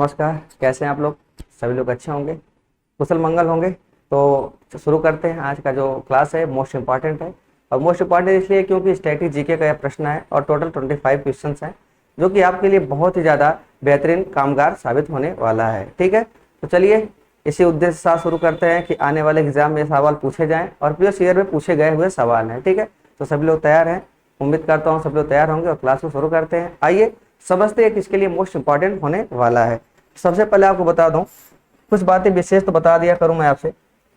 नमस्कार। कैसे हैं आप लोग? सभी लोग अच्छे होंगे, कुशल मंगल होंगे। तो शुरू करते हैं। आज का जो क्लास है मोस्ट इम्पॉर्टेंट है, और मोस्ट इम्पॉर्टेंट इसलिए क्योंकि स्टैटिक जीके का यह प्रश्न है और टोटल 25 क्वेश्चन हैं, जो कि आपके लिए बहुत ही ज़्यादा बेहतरीन कामगार साबित होने वाला है। ठीक है, तो चलिए इसी उद्देश्य के साथ शुरू करते हैं कि आने वाले एग्जाम में सवाल पूछे जाएं और प्रीवियस ईयर में पूछे गए हुए सवाल हैं। ठीक है, तो सभी लोग तैयार हैं? उम्मीद करता हूँ सभी लोग तैयार होंगे और क्लास को शुरू करते हैं। आइए समझते हैं कि इसके लिए मोस्ट इंपॉर्टेंट होने वाला है। सबसे पहले आपको बता दूं, कुछ बातें विशेष तो बता दिया करूं मैं आपसे।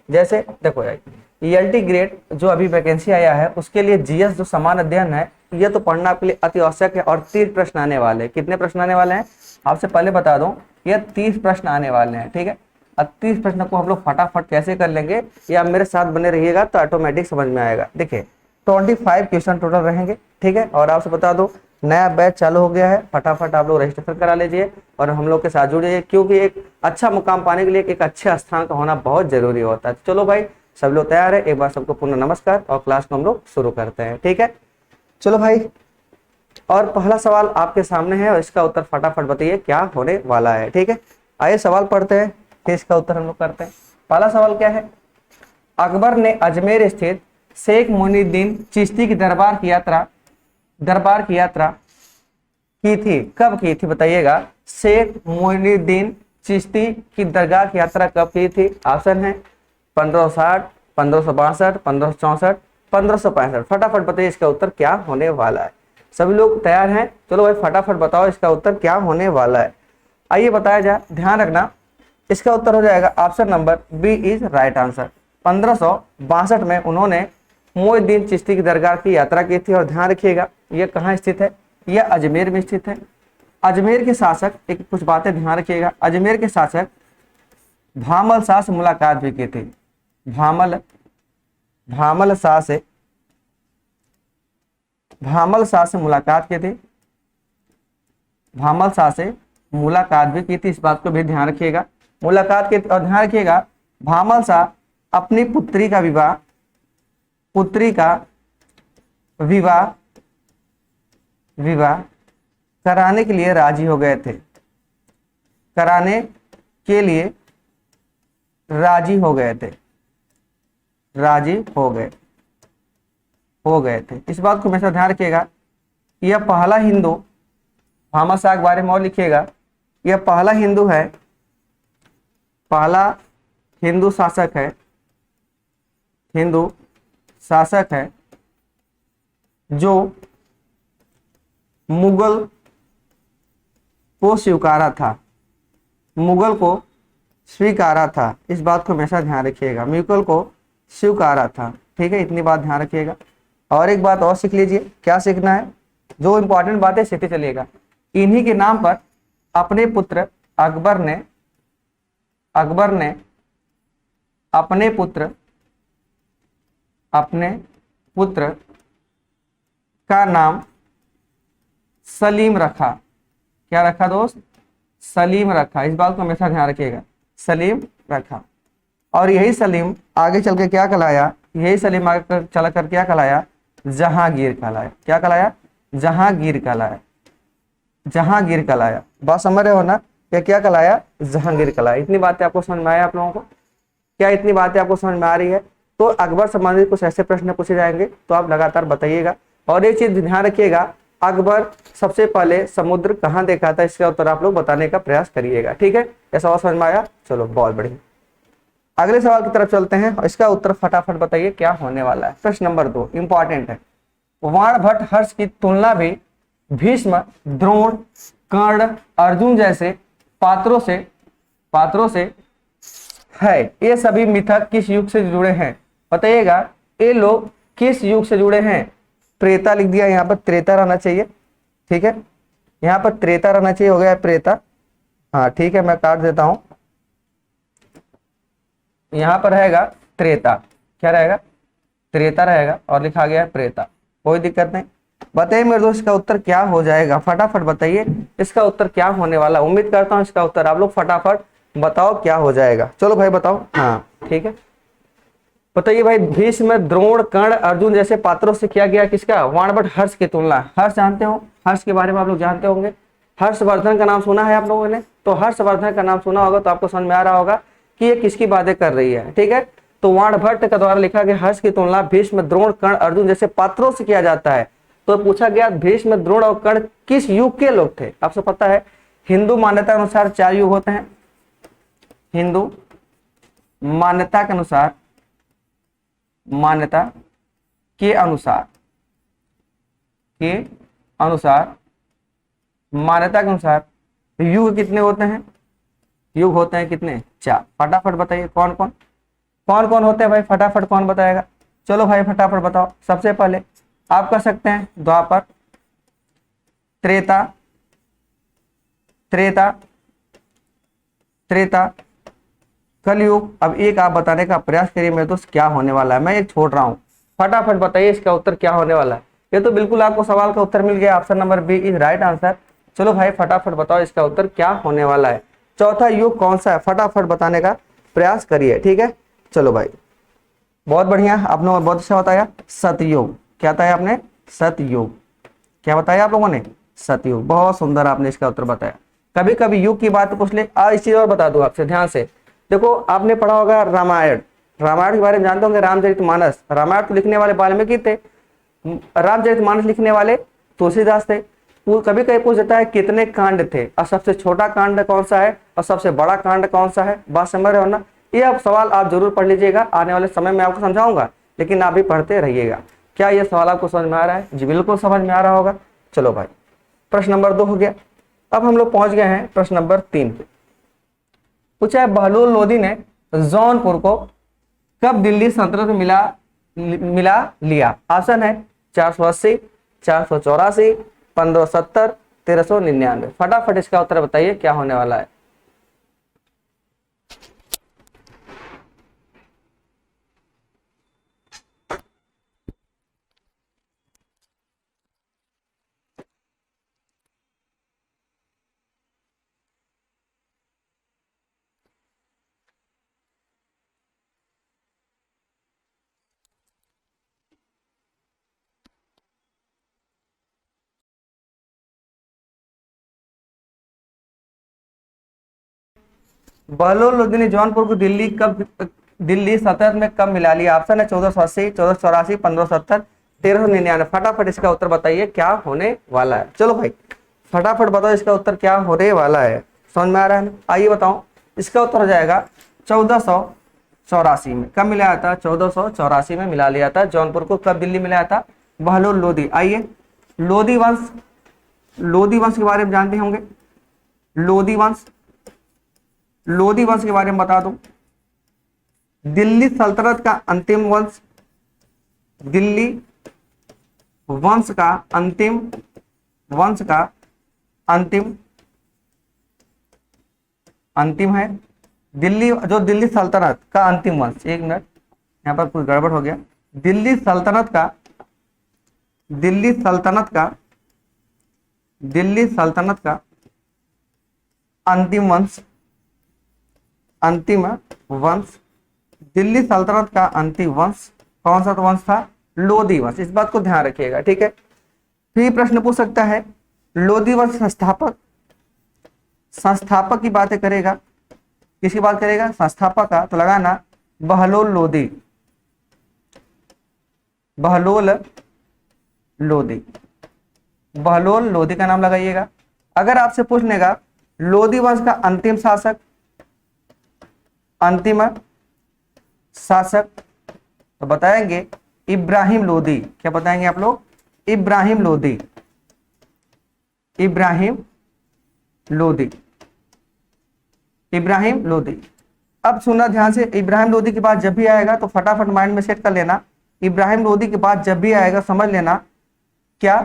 जैसे देखो यार, ईएलटी ग्रेड जो अभी वैकेंसी आया है उसके लिए जीएस जो समान अध्ययन है, ये तो पढ़ना आपके लिए अति आवश्यक है। और 30 प्रश्न आने वाले हैं। कितने प्रश्न आने वाले हैं आपसे पहले बता दूं, ये 30 प्रश्न आने वाले हैं। ठीक है, अब 30 प्रश्न को हम लोग फटाफट कैसे कर लेंगे, ये आप मेरे साथ बने रहिएगा तो ऑटोमेटिक समझ में आएगा। देखिए 25 क्वेश्चन टोटल रहेंगे। ठीक है, और आपसे बता दो नया बैच चालू हो गया है, फटाफट आप लोग रजिस्ट्रेशन करा लीजिए और हम लोग के साथ जुड़िए, क्योंकि एक अच्छा मुकाम पाने के लिए एक अच्छे स्थान का होना बहुत जरूरी होता है। चलो भाई सब लोग तैयार है? एक बार सबको पुनः नमस्कार और क्लास को हम लोग शुरू करते हैं। ठीक है, चलो भाई, और पहला सवाल आपके सामने है और इसका उत्तर फटाफट बताइए क्या होने वाला है। ठीक है, आइए सवाल पढ़ते हैं, फिर इसका उत्तर हम लोग करते हैं। पहला सवाल क्या है? अकबर ने अजमेर स्थित शेख मोइनुद्दीन चिश्ती की दरबार की यात्रा की थी। कब की थी बताइएगा? शेख मोइनुद्दीन चिश्ती की दरगाह की यात्रा कब की थी? ऑप्शन है 1560, 1562, 1564, 1565। फटाफट बताइए इसका उत्तर क्या होने वाला है। सभी लोग तैयार हैं? चलो भाई फटाफट बताओ इसका उत्तर क्या होने वाला है। आइए बताया जाए, ध्यान रखना इसका उत्तर हो जाएगा option number B is right answer. 1562 में उन्होंने मोइनुद्दीन चिश्ती की दरगाह की यात्रा की थी। और ध्यान रखिएगा यह कहाँ स्थित है? यह अजमेर में स्थित है। अजमेर के शासक, एक कुछ बातें ध्यान रखिएगा, अजमेर के शासक भामल शाह से मुलाकात भी की थी। भामल शाह से मुलाकात की थी। भामल शाह से मुलाकात भी की थी, इस बात को भी ध्यान रखिएगा। मुलाकात की, और ध्यान रखिएगा भामल शाह अपनी पुत्री का विवाह कराने के लिए राजी हो गए थे। राजी हो गए थे। इस बात को हमेशा ध्यान रखिएगा। यह पहला हिंदू, भामल शाह के बारे में और लिखिएगा, यह पहला हिंदू है, पहला हिंदू शासक है जो मुगल को स्वीकारा था। इस बात को हमेशा ध्यान रखिएगा, मुगल को स्वीकारा था। ठीक है, इतनी बात ध्यान रखिएगा। और एक बात और सीख लीजिए, क्या सीखना है? जो इंपॉर्टेंट बातें सीखते चलिएगा। इन्हीं के नाम पर अपने पुत्र अकबर ने अपने पुत्र का नाम सलीम रखा। क्या रखा दोस्त? सलीम रखा। इस बात को हमेशा ध्यान रखिएगा, सलीम रखा। और यही सलीम आगे चल के क्या कहलाया? जहांगीर कहलाया। क्या कहलाया? जहांगीर कहलाया। बात समझ रहे हो ना? क्या कहलाया? जहांगीर कहलाया। इतनी बातें आपको समझ में आया आप लोगों को? क्या इतनी बातें आपको समझ में आ रही है? तो अकबर संबंधित कुछ ऐसे प्रश्न पूछे जाएंगे तो आप लगातार बताइएगा। और एक चीज ध्यान रखिएगा, अकबर सबसे पहले समुद्र कहाँ देखा था, इसका उत्तर आप लोग बताने का प्रयास करिएगा। ठीक है, ऐसा और समझ में आया? चलो बहुत बढ़िया, अगले सवाल की तरफ चलते हैं और इसका उत्तर फटाफट बताइए क्या होने वाला है। प्रश्न नंबर 2 इंपॉर्टेंट है। बाणभट्ट हर्ष की तुलना भी भीष्म, द्रोण, कर्ण, अर्जुन जैसे पात्रों से है। ये सभी मिथक किस युग से जुड़े हैं? बताइएगा, ये लोग किस युग से जुड़े हैं? त्रेता लिख दिया, यहाँ पर त्रेता रहना चाहिए। ठीक है, यहाँ पर त्रेता रहना चाहिए, हो गया त्रेता। हाँ ठीक है, मैं काट देता हूं, यहाँ पर रहेगा त्रेता। क्या रहेगा? त्रेता रहेगा और लिखा गया त्रेता, कोई दिक्कत नहीं। बताइए मेरे दोस्त इसका उत्तर क्या हो जाएगा? फटाफट बताइए इसका उत्तर क्या होने वाला। उम्मीद करता हूँ इसका उत्तर आप लोग फटाफट बताओ क्या हो जाएगा। चलो भाई बताओ। हाँ ठीक है, बताइए भाई, भीष्म, द्रोण, कर्ण, अर्जुन जैसे पात्रों से किया गया किसका? बाणभट्ट हर्ष की तुलना। हर्ष जानते हो? हर्ष के बारे में आप लोग जानते होंगे, हर्षवर्धन का नाम सुना है आप लोगों ने? तो हर्षवर्धन का नाम सुना होगा, तो आपको समझ में आ रहा होगा कि ये किसकी बातें कर रही है। ठीक है, तो वाण भट्ट के द्वारा लिखा गया हर्ष की तुलना भीष्म, द्रोण, कर्ण, अर्जुन जैसे पात्रों से किया जाता है। तो पूछा गया भीष्म, द्रोण और कर्ण किस युग के लोग थे। आपसे पता है हिंदू मान्यता अनुसार 4 युग होते हैं। हिंदू मान्यता के अनुसार, मान्यता के अनुसार, के अनुसार, मान्यता के अनुसार युग कितने होते हैं? युग होते हैं कितने? 4। फटाफट बताइए कौन कौन कौन कौन होते हैं भाई, फटाफट कौन बताएगा? चलो भाई फटाफट बताओ। सबसे पहले आप कर सकते हैं द्वापर, त्रेता, त्रेता, त्रेता, कलयुग। अब एक आप बताने का प्रयास करिए मेरे दोस्त, क्या होने वाला है। मैं एक छोड़ रहा हूं, फटाफट बताइए इसका उत्तर क्या होने वाला है। ये तो बिल्कुल आपको सवाल का उत्तर मिल गया, option number B is right answer. चलो भाई फटाफट बताओ इसका उत्तर क्या होने वाला है। चौथा युग कौन सा है, फटाफट बताने का प्रयास करिए। ठीक है, चलो भाई बहुत बढ़िया, आपने बहुत अच्छा बताया। सतयुग। क्या बताया आपने? सतयुग। क्या बताया आप लोगों ने? सतयुग। बहुत सुंदर आपने इसका उत्तर बताया। कभी कभी युग की बात पूछ ले। इस चीज और बता दूं आपसे ध्यान से, देखो आपने पढ़ा होगा रामायण, रामायण के बारे में जानते होंगे, रामचरितमानस। रामायण तो लिखने वाले वाल्मीकि थे, रामचरितमानस लिखने वाले तुलसीदास थे। कभी कभी पूछ जाता है कितने कांड थे और सबसे छोटा कांड कौन सा है और सबसे बड़ा कांड कौन सा है। बात समझ रहे हो ना? ये अब सवाल आप जरूर पढ़ लीजिएगा, आने वाले समय में आपको समझाऊंगा, लेकिन आप भी पढ़ते रहिएगा। क्या ये सवाल आपको समझ में आ रहा है? जी बिल्कुल समझ में आ रहा होगा। चलो भाई प्रश्न नंबर 2 हो गया। अब हम लोग पहुंच गए हैं प्रश्न नंबर 3 पे। पूछा है बहलोल लोदी ने जौनपुर को कब दिल्ली सल्तनत में मिला लिया। ऑप्शन है 480, 484, 1570, 1399। फटाफट इसका उत्तर बताइए क्या होने वाला है। बहलोल लोदी ने जौनपुर को दिल्ली सल्तनत में कब मिला लिया। ऑप्शन है 1480, 1484, 1570, 1399। फटाफट इसका उत्तर बताइए क्या होने वाला है। चलो भाई फटाफट बताओ इसका उत्तर क्या होने वाला है। समझ में आ रहा है ना? आइए बताओ, इसका उत्तर हो जाएगा 1484 में। कब मिलाया था? 1484 में मिला लिया था जौनपुर को। कब दिल्ली मिलाया था? बहलोल लोदी। आइए लोदी वंश, लोदी वंश के बारे में जानते होंगे। लोदी वंश, लोदी वंश के बारे में बता दूं, दिल्ली सल्तनत का अंतिम वंश, दिल्ली वंश का अंतिम, वंश का अंतिम, अंतिम है दिल्ली, जो दिल्ली सल्तनत का अंतिम वंश। एक मिनट, यहां पर कुछ गड़बड़ हो गया। दिल्ली सल्तनत का, दिल्ली सल्तनत का, दिल्ली सल्तनत का अंतिम वंश, अंतिम वंश, दिल्ली सल्तनत का अंतिम वंश कौन सा वंश था? लोदी वंश। इस बात को ध्यान रखिएगा। ठीक है, फिर प्रश्न पूछ सकता है लोदी वंश संस्थापक, संस्थापक की बातें करेगा। किसकी बात करेगा? संस्थापक का। तो लगाना बहलोल लोदी, बहलोल लोदी, बहलोल लोदी का नाम लगाइएगा। अगर आपसे पूछ लेगा लोदी वंश का अंतिम शासक, अंतिम शासक, तो बताएंगे इब्राहिम लोदी। क्या बताएंगे आप लोग? इब्राहिम लोदी, इब्राहिम लोदी, इब्राहिम लोदी। अब सुनना ध्यान से, इब्राहिम लोदी के बाद जब भी आएगा तो फटाफट माइंड में सेट कर लेना। इब्राहिम लोदी के बाद जब भी आएगा समझ लेना क्या?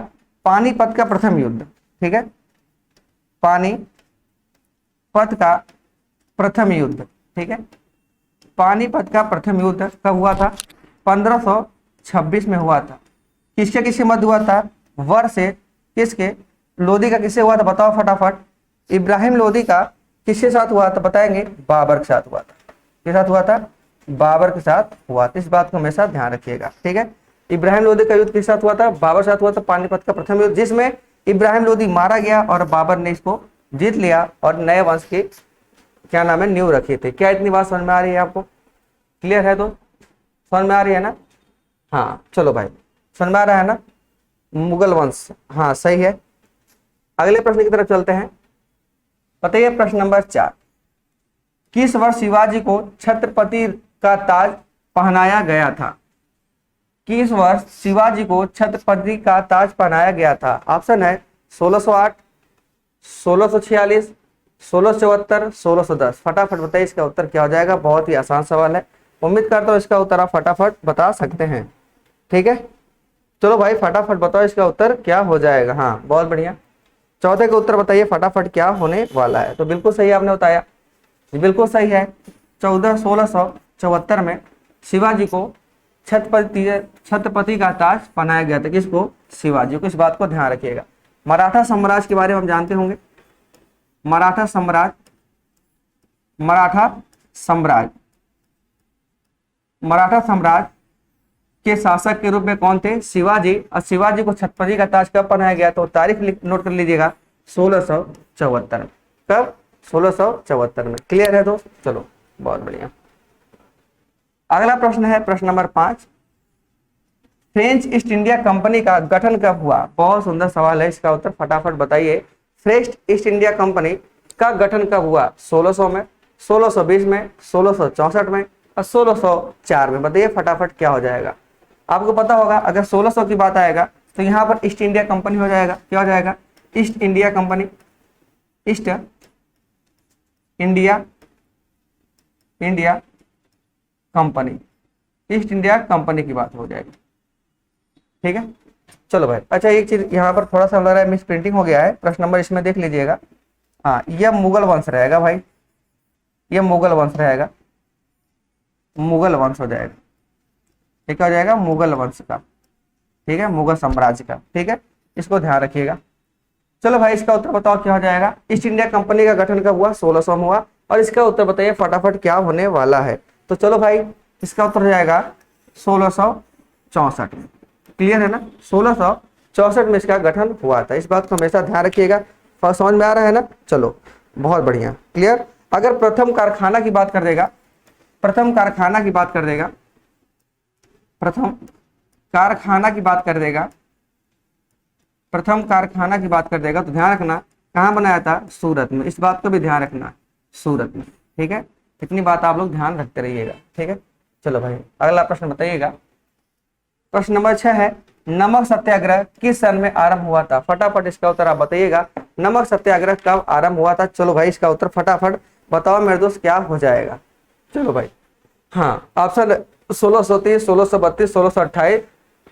पानीपत का प्रथम युद्ध। ठीक है, पानीपत का प्रथम युद्ध। ठीक है, पानीपत का प्रथम युद्ध कब हुआ था? 1526 में हुआ था। किसके किसके मध्य हुआ था? वर से किसके? लोदी का किससे हुआ था? बताओ फटाफट। इब्राहिम लोदी का किसके साथ हुआ था? बताएंगे बाबर के साथ हुआ था। किसके साथ हुआ था? बाबर के साथ हुआ था। इस बात को हमेशा ध्यान रखिएगा। ठीक है, इब्राहिम लोदी का युद्ध किसके साथ हुआ था? बाबर के साथ हुआ था। पानीपत का प्रथम युद्ध, जिसमें इब्राहिम लोदी मारा गया और बाबर ने इसको जीत लिया और नए वंश की क्या नाम है नींव रखी थी। क्या इतनी बात समझ में आ रही है आपको? क्लियर है? तो समझ में आ रही है ना? हाँ चलो भाई, समझ में आ रहा है ना? मुगल वंश, हाँ सही है। अगले प्रश्न की तरफ चलते हैं। बताइए प्रश्न नंबर 4, किस वर्ष शिवाजी को छत्रपति का ताज पहनाया गया था? किस वर्ष शिवाजी को छत्रपति का ताज पहनाया गया था? ऑप्शन है 1608, 1646, 1674, 1610। फटाफट बताइए इसका उत्तर क्या हो जाएगा। बहुत ही आसान सवाल है, उम्मीद करता हूँ इसका उत्तर आप फटाफट बता सकते हैं। ठीक है, चलो भाई फटाफट बताओ इसका उत्तर क्या हो जाएगा। हाँ बहुत बढ़िया, चौथे का उत्तर बताइए फटाफट क्या होने वाला है। तो बिल्कुल सही आपने बताया, बिल्कुल सही है। 1674 में शिवाजी को छत्रपति का ताज पहनाया गया था। किसको? शिवाजी को। इस बात को ध्यान रखिएगा। मराठा साम्राज्य के बारे में हम जानते होंगे। मराठा साम्राज्य, मराठा साम्राज्य, मराठा साम्राज्य के शासक के रूप में कौन थे? शिवाजी। और शिवाजी को छत्रपति का ताज कब पहनाया गया? तो तारीख नोट कर लीजिएगा, 1674 में। कब? 1674 में। क्लियर है दोस्त? चलो बहुत बढ़िया। अगला प्रश्न है प्रश्न number 5, French east India company का गठन कब हुआ? बहुत सुंदर सवाल है, इसका उत्तर फटाफट बताइए। फ्रेंच ईस्ट इंडिया कंपनी का गठन कब हुआ? 1600 में, 1620 में, 1664 में और 1604 में। बताइए फटाफट क्या हो जाएगा। आपको पता होगा अगर 1600 की बात आएगा तो यहाँ पर ईस्ट इंडिया कंपनी हो जाएगा। क्या हो जाएगा? East India company, east India, India company, east India company की बात हो जाएगी। ठीक है, चलो भाई। अच्छा एक चीज यहाँ पर थोड़ा सा लग रहा है मिस प्रिंटिंग हो गया है, प्रश्न नंबर इसमें देख लीजिएगा। हाँ यह मुगल वंश रहेगा भाई, यह मुगल वंश रहेगा, मुगल वंश हो जाएगा। ये क्या हो जाएगा? मुगल वंश का। ठीक है, मुगल साम्राज्य का। ठीक है, इसको ध्यान रखिएगा। चलो भाई इसका उत्तर बताओ क्या हो जाएगा। ईस्ट इंडिया कंपनी का गठन कब हुआ? 1600 में हुआ। और इसका उत्तर बताइए फटाफट क्या होने वाला है। तो चलो भाई इसका उत्तर हो जाएगा 1664 में। क्लियर है ना? 1664 में इसका गठन हुआ था। इस बात को हमेशा ध्यान रखिएगा। समझ में आ रहा है ना? चलो बहुत बढ़िया, क्लियर। अगर प्रथम कारखाना की बात कर देगा, प्रथम कारखाना की बात कर देगा, प्रथम कारखाना की बात कर देगा, प्रथम कारखाना की बात कर देगा तो ध्यान रखना कहाँ बनाया था? सूरत में। इस बात को भी ध्यान रखना, सूरत में। ठीक है, इतनी बात आप लोग ध्यान रखते रहिएगा। ठीक है, चलो भाई अगला प्रश्न बताइएगा। प्रश्न नंबर 6 है, नमक सत्याग्रह किस सन में आरंभ हुआ था? फटाफट इसका उत्तर आप बताइएगा। नमक सत्याग्रह कब आरंभ हुआ था? चलो भाई इसका उत्तर फटाफट बताओ मेरे दोस्त क्या हो जाएगा। चलो भाई, हाँ ऑप्शन 1630, 1632, 1628,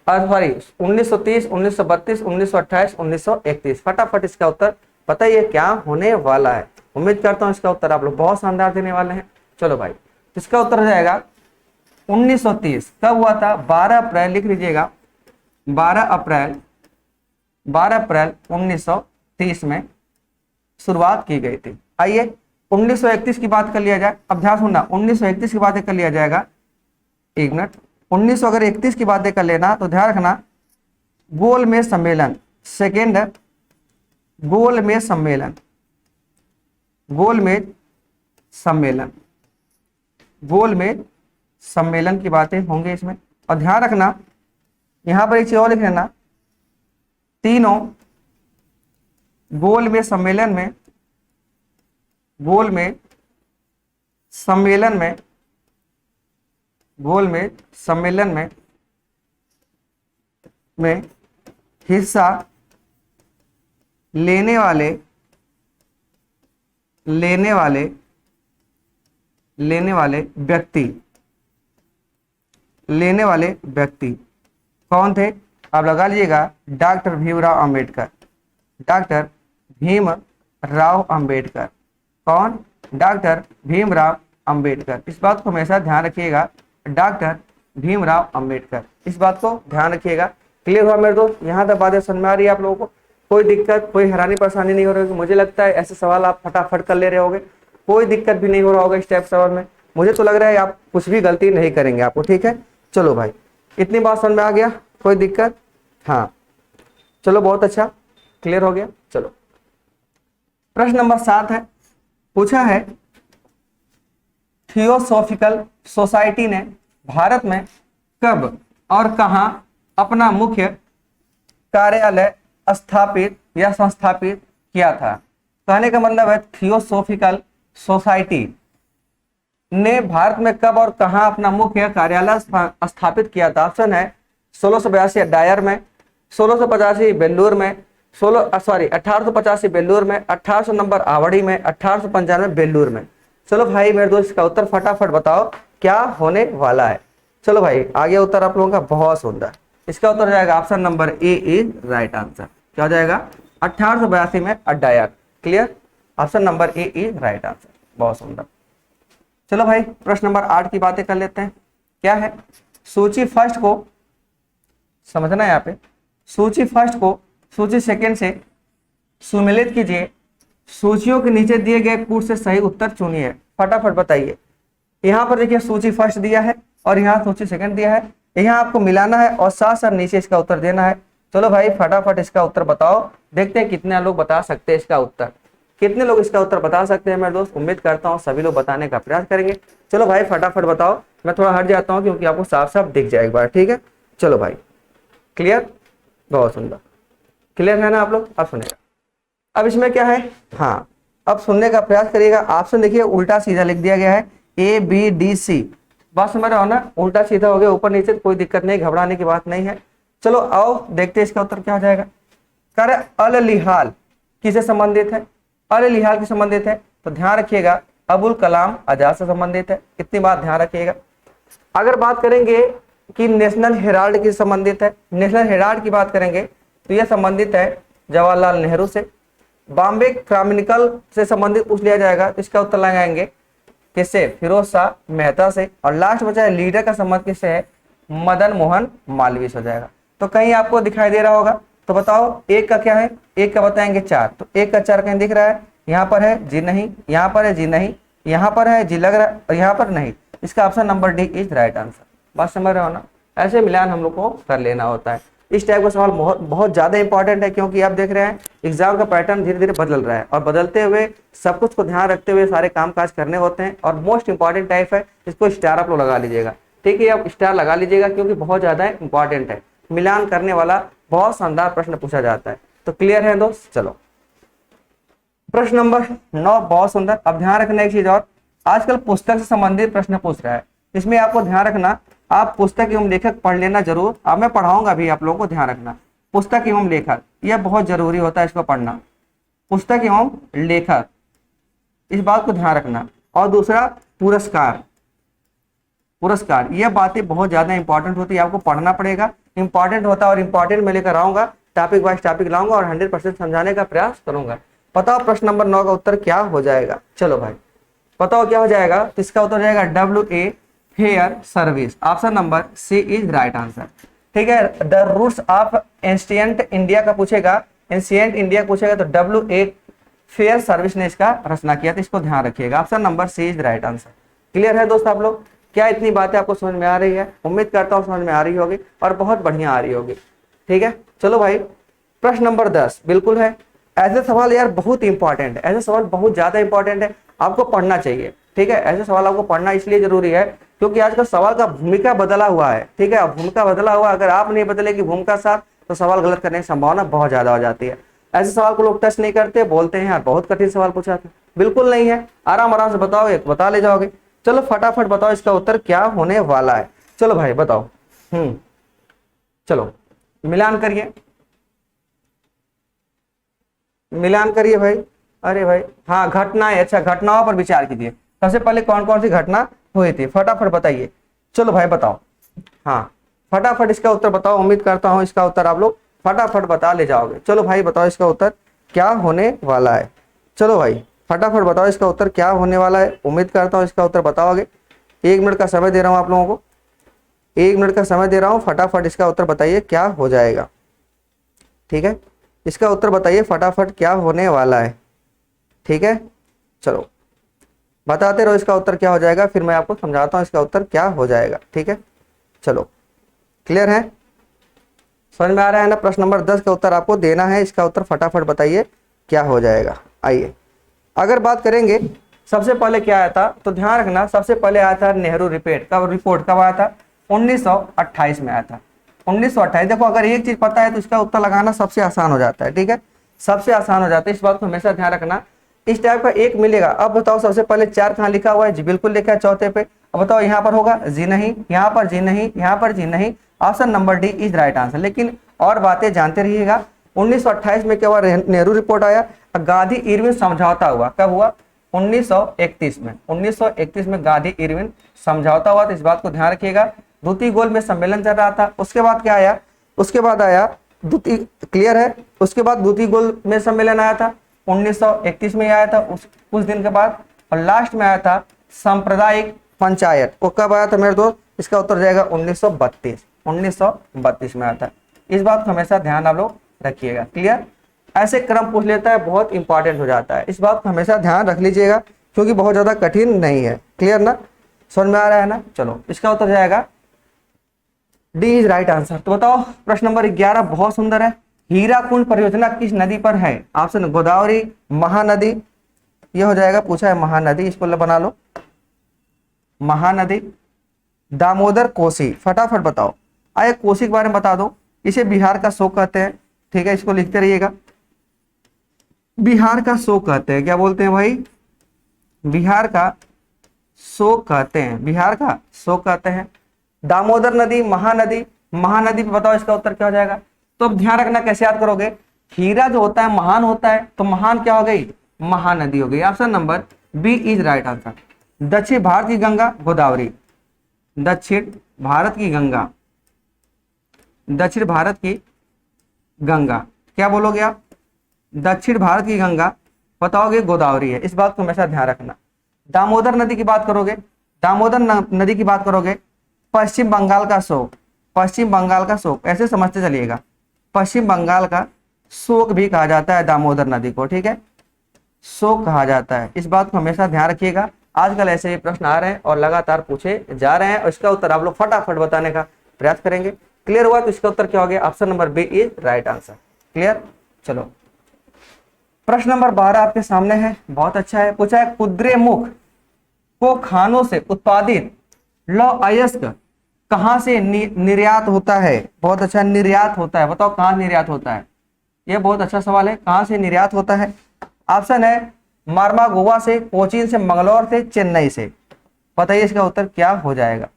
सॉरी 1930, 1932, 1928, 1931। फटाफट इसका उत्तर बताइए क्या होने वाला है। उम्मीद करता हूँ इसका उत्तर आप लोग बहुत शानदार देने वाले हैं। चलो भाई इसका उत्तर हो जाएगा 1930। कब हुआ था? 12 अप्रैल, लिख लीजिएगा 12 अप्रैल, 12 अप्रैल 1930 में शुरुआत की गई थी। आइए 1931 की बात कर लिया जाए। अब ध्यान सुनना, 1931 की बातें कर लिया जाएगा। एक मिनट, 1931 की बातें कर लेना तो ध्यान रखना गोलमेज सम्मेलन, सेकेंड गोलमेज सम्मेलन, गोलमेज सम्मेलन, गोलमेज सम्मेलन की बातें होंगे इसमें। और ध्यान रखना यहां पर एक चीज और लिख लेना, तीनों गोलमेज सम्मेलन में, गोलमेज सम्मेलन में, गोलमेज सम्मेलन में हिस्सा लेने वाले व्यक्ति कौन थे? आप लगा लीजिएगा डॉक्टर भीमराव अंबेडकर, डॉक्टर भीमराव अंबेडकर। कौन? डॉक्टर भीमराव अंबेडकर। इस बात को हमेशा ध्यान रखिएगा, डॉक्टर भीमराव अंबेडकर। इस बात को ध्यान रखिएगा। क्लियर हुआ मेरे दोस्त? यहाँ तक बातें समझ में आ रही है आप लोगों को? कोई दिक्कत, कोई हैरानी परेशानी नहीं हो रही? मुझे लगता है ऐसे सवाल आप फटाफट कर ले रहे होगे, कोई दिक्कत भी नहीं हो रहा होगा इस टाइप सवाल में। मुझे तो लग रहा है आप कुछ भी गलती नहीं करेंगे आपको। ठीक है, चलो भाई इतनी बात समझ में आ गया? कोई दिक्कत? हाँ चलो बहुत अच्छा, क्लियर हो गया। चलो प्रश्न नंबर 7 है, पूछा है थियोसॉफिकल सोसाइटी ने भारत में कब और कहां अपना मुख्य कार्यालय स्थापित या संस्थापित किया था। कहने का मतलब है थियोसॉफिकल सोसाइटी ने भारत में कब और कहां अपना मुख्य कार्यालय स्थापित किया था। ऑप्शन है 1682 डायर में, 1685 बेल्लूर में, 1885 बेल्लूर में, 1800 नंबर आवड़ी में, 1895 बेल्लूर में। चलो भाई मेरे दोस्त इसका उत्तर फटाफट बताओ क्या होने वाला है। चलो भाई आगे उत्तर आप लोगों का बहुत सुंदर। इसका उत्तर हो जाएगा option number A is right answer. क्या हो जाएगा 1882 में Adair. Clear, option number A is right answer. बहुत सुंदर। चलो भाई प्रश्न नंबर 8 की बातें कर लेते हैं। क्या है, सूची फर्स्ट को समझना है यहाँ पे, सूची फर्स्ट को सूची सेकंड से सुमेलित कीजिए, सूचियों के नीचे दिए गए कूट से सही उत्तर चुनिए। फटाफट बताइए। यहाँ पर देखिए सूची फर्स्ट दिया है और यहाँ सूची सेकंड दिया है, यहाँ आपको मिलाना है और साथ साथ नीचे इसका उत्तर देना है। चलो भाई फटाफट इसका उत्तर बताओ, देखते हैं कितने लोग बता सकते हैं इसका उत्तर। कितने लोग इसका उत्तर बता सकते हैं मेरे दोस्त, उम्मीद करता हूँ सभी लोग बताने का प्रयास करेंगे। चलो भाई फटाफट बताओ, मैं थोड़ा हट जाता हूँ क्योंकि आपको साफ साफ दिख जाए एक बार। ठीक है, चलो भाई क्लियर, बहुत सुंदर। क्लियर है ना आप लोग। अब सुनेगा, अब इसमें क्या है, हाँ अब सुनने का प्रयास करिएगा। ऑप्शन देखिए उल्टा सीधा लिख दिया गया है, ए बी डी सी। बात समझ रहे हो ना, उल्टा सीधा हो गया ऊपर नीचे, कोई दिक्कत नहीं, घबराने की बात नहीं है। चलो आओ देखते हैं इसका उत्तर क्या हो जाएगा। कर अल लिहाल किसे संबंधित है, अल लिहाल से संबंधित है तो ध्यान रखिएगा अबुल कलाम आजाद से संबंधित है, इतनी बात ध्यान रखिएगा। अगर बात करेंगे कि नेशनल हेराल्ड की संबंधित है, नेशनल हेराल्ड की बात करेंगे तो यह संबंधित है जवाहरलाल नेहरू से। बॉम्बे क्रॉनिकल से संबंधित पूछ लिया जाएगा तो इसका उत्तर लगाएंगे किससे, फिरोज शाह मेहता से। और लास्ट बचा है लीडर का संबंध किससे है, मदन मोहन मालवीय से हो जाएगा। तो कहीं आपको दिखाई दे रहा होगा तो बताओ एक का क्या है, एक का बताएंगे 4, तो एक का 4 कहीं दिख रहा है, यहाँ पर है जी नहीं, यहाँ पर है जी नहीं, यहाँ पर है जी लग रहा है और यहाँ पर नहीं। इसका option number D is right answer. बात समझ रहे हो ना, ऐसे मिलान हम लोग को कर लेना होता है। इस टाइप का सवाल बहुत बहुत ज्यादा इंपॉर्टेंट है क्योंकि आप देख रहे हैं एग्जाम का पैटर्न धीरे धीरे बदल रहा है और बदलते हुए सब कुछ को ध्यान रखते हुए सारे काम काज करने होते हैं। और मोस्ट इंपॉर्टेंट टाइप है, इसको स्टार आप लोग लगा लीजिएगा। ठीक है, आप स्टार लगा लीजिएगा क्योंकि बहुत ज्यादा इंपॉर्टेंट है, मिलान करने वाला बहुत शानदार प्रश्न पूछा जाता है। तो क्लियर है दोस्त। चलो प्रश्न नंबर 9 बहुत सुंदर। अब ध्यान रखना एक चीज और, आजकल पुस्तक से संबंधित प्रश्न पूछ रहा है, इसमें आपको ध्यान रखना आप पुस्तक एवं लेखक पढ़ लेना जरूर। अब मैं पढ़ाऊंगा भी, आप लोगों को ध्यान रखना पुस्तक एवं लेखक यह बहुत जरूरी होता है, इसको पढ़ना पुस्तक एवं लेखक, इस बात को ध्यान रखना। और दूसरा पुरस्कार, पुरस्कार यह बातें बहुत ज्यादा इंपॉर्टेंट होती है, आपको पढ़ना पड़ेगा, इंपॉर्टेंट होता है। और इंपॉर्टेंट मैं लेकर आऊंगा, टॉपिक वाइज टॉपिक लाऊंगा और 100% समझाने का प्रयास करूंगा। बताओ प्रश्न नंबर 9 का उत्तर क्या हो जाएगा। चलो भाई बताओ क्या हो जाएगा। तो इसका उत्तर हो जाएगा WA fair service. Option number C is right answer. ठीक है, the roots of ancient India का पूछेगा, एंशिएंट इंडिया पूछेगा तो WA फेयर सर्विस ने इसका रचना किया, तो इसको ध्यान रखिएगा। Option number C is right answer. Clear है दोस्त आप लोग, क्या इतनी बातें आपको समझ में आ रही है, उम्मीद करता हूँ समझ में आ रही होगी और बहुत बढ़िया आ रही होगी। ठीक है, चलो भाई प्रश्न नंबर 10 बिल्कुल है। ऐसे सवाल यार बहुत इंपॉर्टेंट है, ऐसे सवाल बहुत ज्यादा इंपॉर्टेंट है, आपको पढ़ना चाहिए। ठीक है, ऐसे सवाल आपको पढ़ना इसलिए जरूरी है क्योंकि आजकल सवाल का भूमिका बदला हुआ है। ठीक है, भूमिका बदला हुआ, अगर आप नहीं बदलेगी भूमिका साथ तो सवाल गलत करने की संभावना बहुत ज्यादा हो जाती है। ऐसे सवाल को लोग टच नहीं करते, बोलते हैं यार बहुत कठिन सवाल पूछा था, बिल्कुल नहीं है, आराम आराम से बताओ, एक बता ले जाओगे। चलो फटाफट बताओ इसका उत्तर क्या होने वाला है। चलो भाई बताओ। चलो मिलान करिए, मिलान करिए भाई। अरे भाई हाँ घटनाएं, अच्छा घटनाओं पर विचार कीजिए। सबसे पहले कौन कौन सी घटना हुई थी फटाफट बताइए। चलो भाई बताओ, हाँ फटाफट इसका उत्तर बताओ, उम्मीद करता हूँ इसका उत्तर आप लोग फटाफट बता ले जाओगे। चलो भाई बताओ इसका उत्तर क्या होने वाला है। चलो भाई फटाफट बताओ इसका उत्तर क्या होने वाला है, उम्मीद करता हूँ इसका उत्तर बताओगे। 1 मिनट का समय दे रहा हूँ आप लोगों को, 1 मिनट का समय दे रहा हूँ, फटाफट इसका उत्तर बताइए क्या हो जाएगा। ठीक है, इसका उत्तर बताइए फटाफट क्या होने वाला है। ठीक है, चलो बताते रहो इसका उत्तर क्या हो जाएगा, फिर मैं आपको समझाता हूँ इसका उत्तर क्या हो जाएगा। ठीक है, चलो क्लियर है, समझ में आ रहा है ना। प्रश्न नंबर 10 का उत्तर आपको देना है, इसका उत्तर फटाफट बताइए क्या हो जाएगा। आइए अगर बात करेंगे सबसे पहले क्या आया था, तो ध्यान रखना सबसे पहले आया था नेहरू रिपोर्ट कब आया था, 1928 में आया था, 1928। देखो अगर एक चीज पता है तो इसका उत्तर लगाना सबसे आसान हो जाता है, ठीक है, सबसे आसान हो जाता है, इस बात को हमेशा ध्यान रखना। इस टाइप का एक मिलेगा। अब बताओ सबसे पहले 4 कहाँ लिखा हुआ है, जी बिल्कुल लिखा है चौथे पे। अब बताओ यहाँ पर होगा, जी नहीं, यहाँ पर जी नहीं, यहाँ पर जी नहीं, option number D is right answer. लेकिन और बातें जानते रहिएगा। 1928 में क्या हुआ, नेहरू रिपोर्ट आया, गांधी इरविन समझौता हुआ, कब हुआ, 1931 में, 1931 में गांधी इरविन समझौता हुआ, तो इस बात को ध्यान रखिएगा। द्वितीय गोल में सम्मेलन चल रहा था। उसके बाद क्या आया, उसके बाद आया द्वितीय, क्लियर है, उसके बाद द्वितीय गोल में सम्मेलन आया था, 1931 में आया था, कुछ दिन के बाद। और लास्ट में आया था सांप्रदायिक पंचायत, वो कब आया था मेरे दोस्त, इसका उत्तर जाएगा 1932 में आया था। इस बात को हमेशा ध्यान आप लोग रखिएगा, क्लियर। ऐसे क्रम पूछ लेता है, बहुत इंपॉर्टेंट हो जाता है, इस बात को हमेशा ध्यान रख लीजिएगा, क्योंकि बहुत ज्यादा कठिन नहीं है, क्लियर ना, समझ में आ रहा है ना। चलो इसका उत्तर जाएगा डी इज राइट आंसर। तो बताओ प्रश्न नंबर 11 बहुत सुंदर है, हीराकुंड परियोजना किस नदी पर है, ऑप्शन गोदावरी, महानदी, ये हो जाएगा, पूछा है महानदी, इसको बना लो, महानदी, दामोदर, कोसी, फटाफट बताओ। आइए कोसी के बारे में बता दो, इसे बिहार का शोक कहते हैं, ठीक है, इसको लिखते रहिएगा, बिहार का शोक कहते हैं, क्या बोलते हैं भाई, बिहार का शोक कहते हैं, बिहार का शोक कहते हैं। दामोदर नदी, महानदी, महानदी पे बताओ इसका उत्तर क्या हो जाएगा। तो अब ध्यान रखना कैसे याद करोगे, हीरा जो होता है महान होता है, तो महान क्या हो गई, महानदी हो गई, option number B is right answer. दक्षिण भारत की गंगा गोदावरी, दक्षिण भारत की गंगा, दक्षिण भारत की गंगा, क्या बोलोगे आप, दक्षिण भारत की गंगा बताओगे गोदावरी है, इस बात को हमेशा ध्यान रखना। दामोदर नदी की बात करोगे, दामोदर नदी की बात करोगे, पश्चिम बंगाल का शोक, पश्चिम बंगाल का शोक, ऐसे समझते चलिएगा, पश्चिम बंगाल का शोक भी कहा जाता है दामोदर नदी को, ठीक है, शोक कहा जाता है, इस बात को हमेशा ध्यान रखिएगा। आजकल ऐसे ही प्रश्न आ रहे हैं और लगातार पूछे जा रहे हैं, और इसका उत्तर आप लोग फटाफट बताने का प्रयास करेंगे। क्लियर हुआ, तो इसका उत्तर क्या हो गया, option number B is right answer, clear. चलो प्रश्न नंबर 12 आपके सामने है, बहुत अच्छा है, पूछा है कुद्रेमुख को खानों से उत्पादित लौह अयस्क कहां से निर्यात होता है, बहुत अच्छा, निर्यात होता है, बताओ कहां निर्यात होता है, ये बहुत अच्छा सवाल है, कहां से निर्यात होता है। ऑप्शन है मारमा गोवा से, कोचीन से, मंगलौर से, चेन्नई से, बताइए इसका उत्तर क्या हो जाएगा,